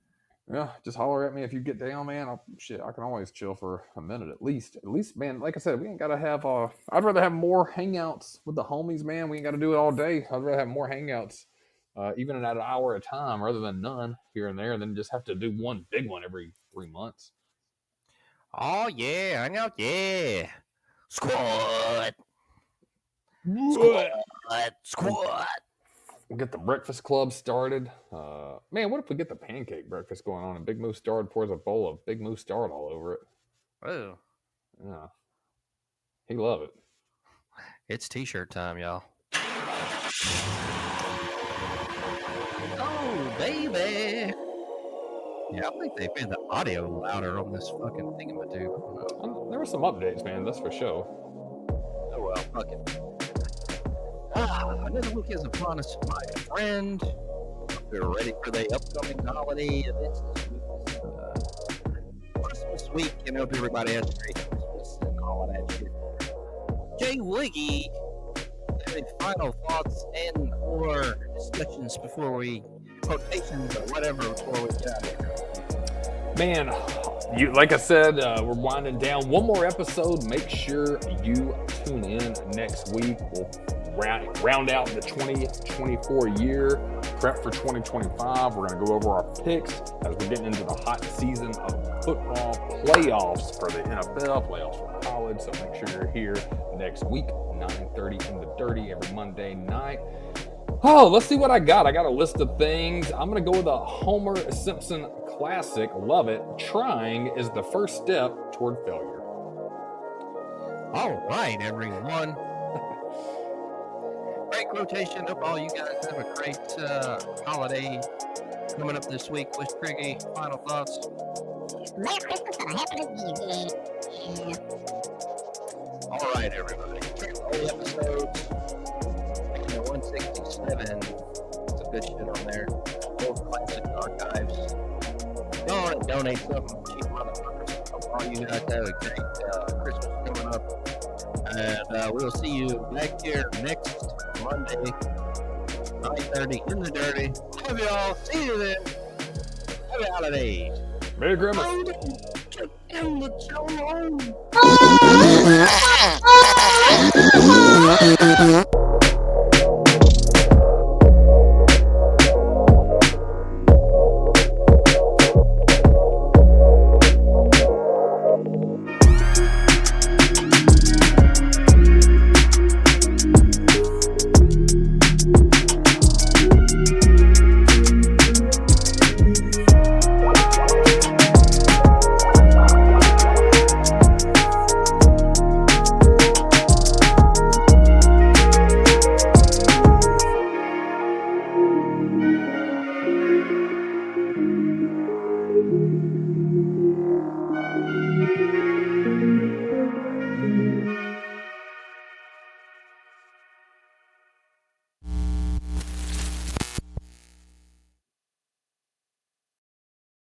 Yeah, just holler at me if you get down, man. I can always chill for a minute at least. At least, man, like I said, we ain't got to have, I'd rather have more hangouts with the homies, man. We ain't got to do it all day. I'd rather have more hangouts, even at an hour at a time, rather than none here and there, than just have to do one big one every 3 months. Oh, yeah, hangout, yeah. Squad. Squad. Squad. We'll get the breakfast club started. Man, what if we get the pancake breakfast going on and Big Moose Stard pours a bowl of Big Moose Stard all over it? Oh, Yeah. He love it. it's t-shirt time, y'all. Oh, baby. Yeah, I think they made the audio louder on this fucking thingamadoo. There were some updates, man. That's for sure. Oh, well, fuck it. Another week is upon us, my friend. We're ready for the upcoming holiday events this week. Christmas week, and hope everybody has a great Christmas and all of that shit. Jay Wiggy, any final thoughts and or discussions before we quotations or whatever before we get out of here? Man, like I said, we're winding down. One more episode. Make sure you tune in next week. We'll round out the 2024 year, prep for 2025. We're going to go over our picks as we're getting into the hot season of football playoffs for the NFL, playoffs for college. So make sure you're here next week, 9:30 in the Dirty every Monday night. Oh, let's see what I got. I got a list of things. I'm going to go with a Homer Simpson classic. Love it. Trying is the first step toward failure. All right, everyone. Great quotation. Hope all you guys have a great holiday coming up this week. Wish Criggy, final thoughts. Merry Christmas and a Happy New Year. All right, everybody. Check the old episodes. 167. It's a good shit on there. Old classic archives. Go on and donate something. Cheap motherfuckers. Hope all you guys have a great Christmas coming up. And we'll see you back here next Monday, 9:30 in the Dirty. Love y'all. See you then. Happy holidays. Merry Christmas. Down the show.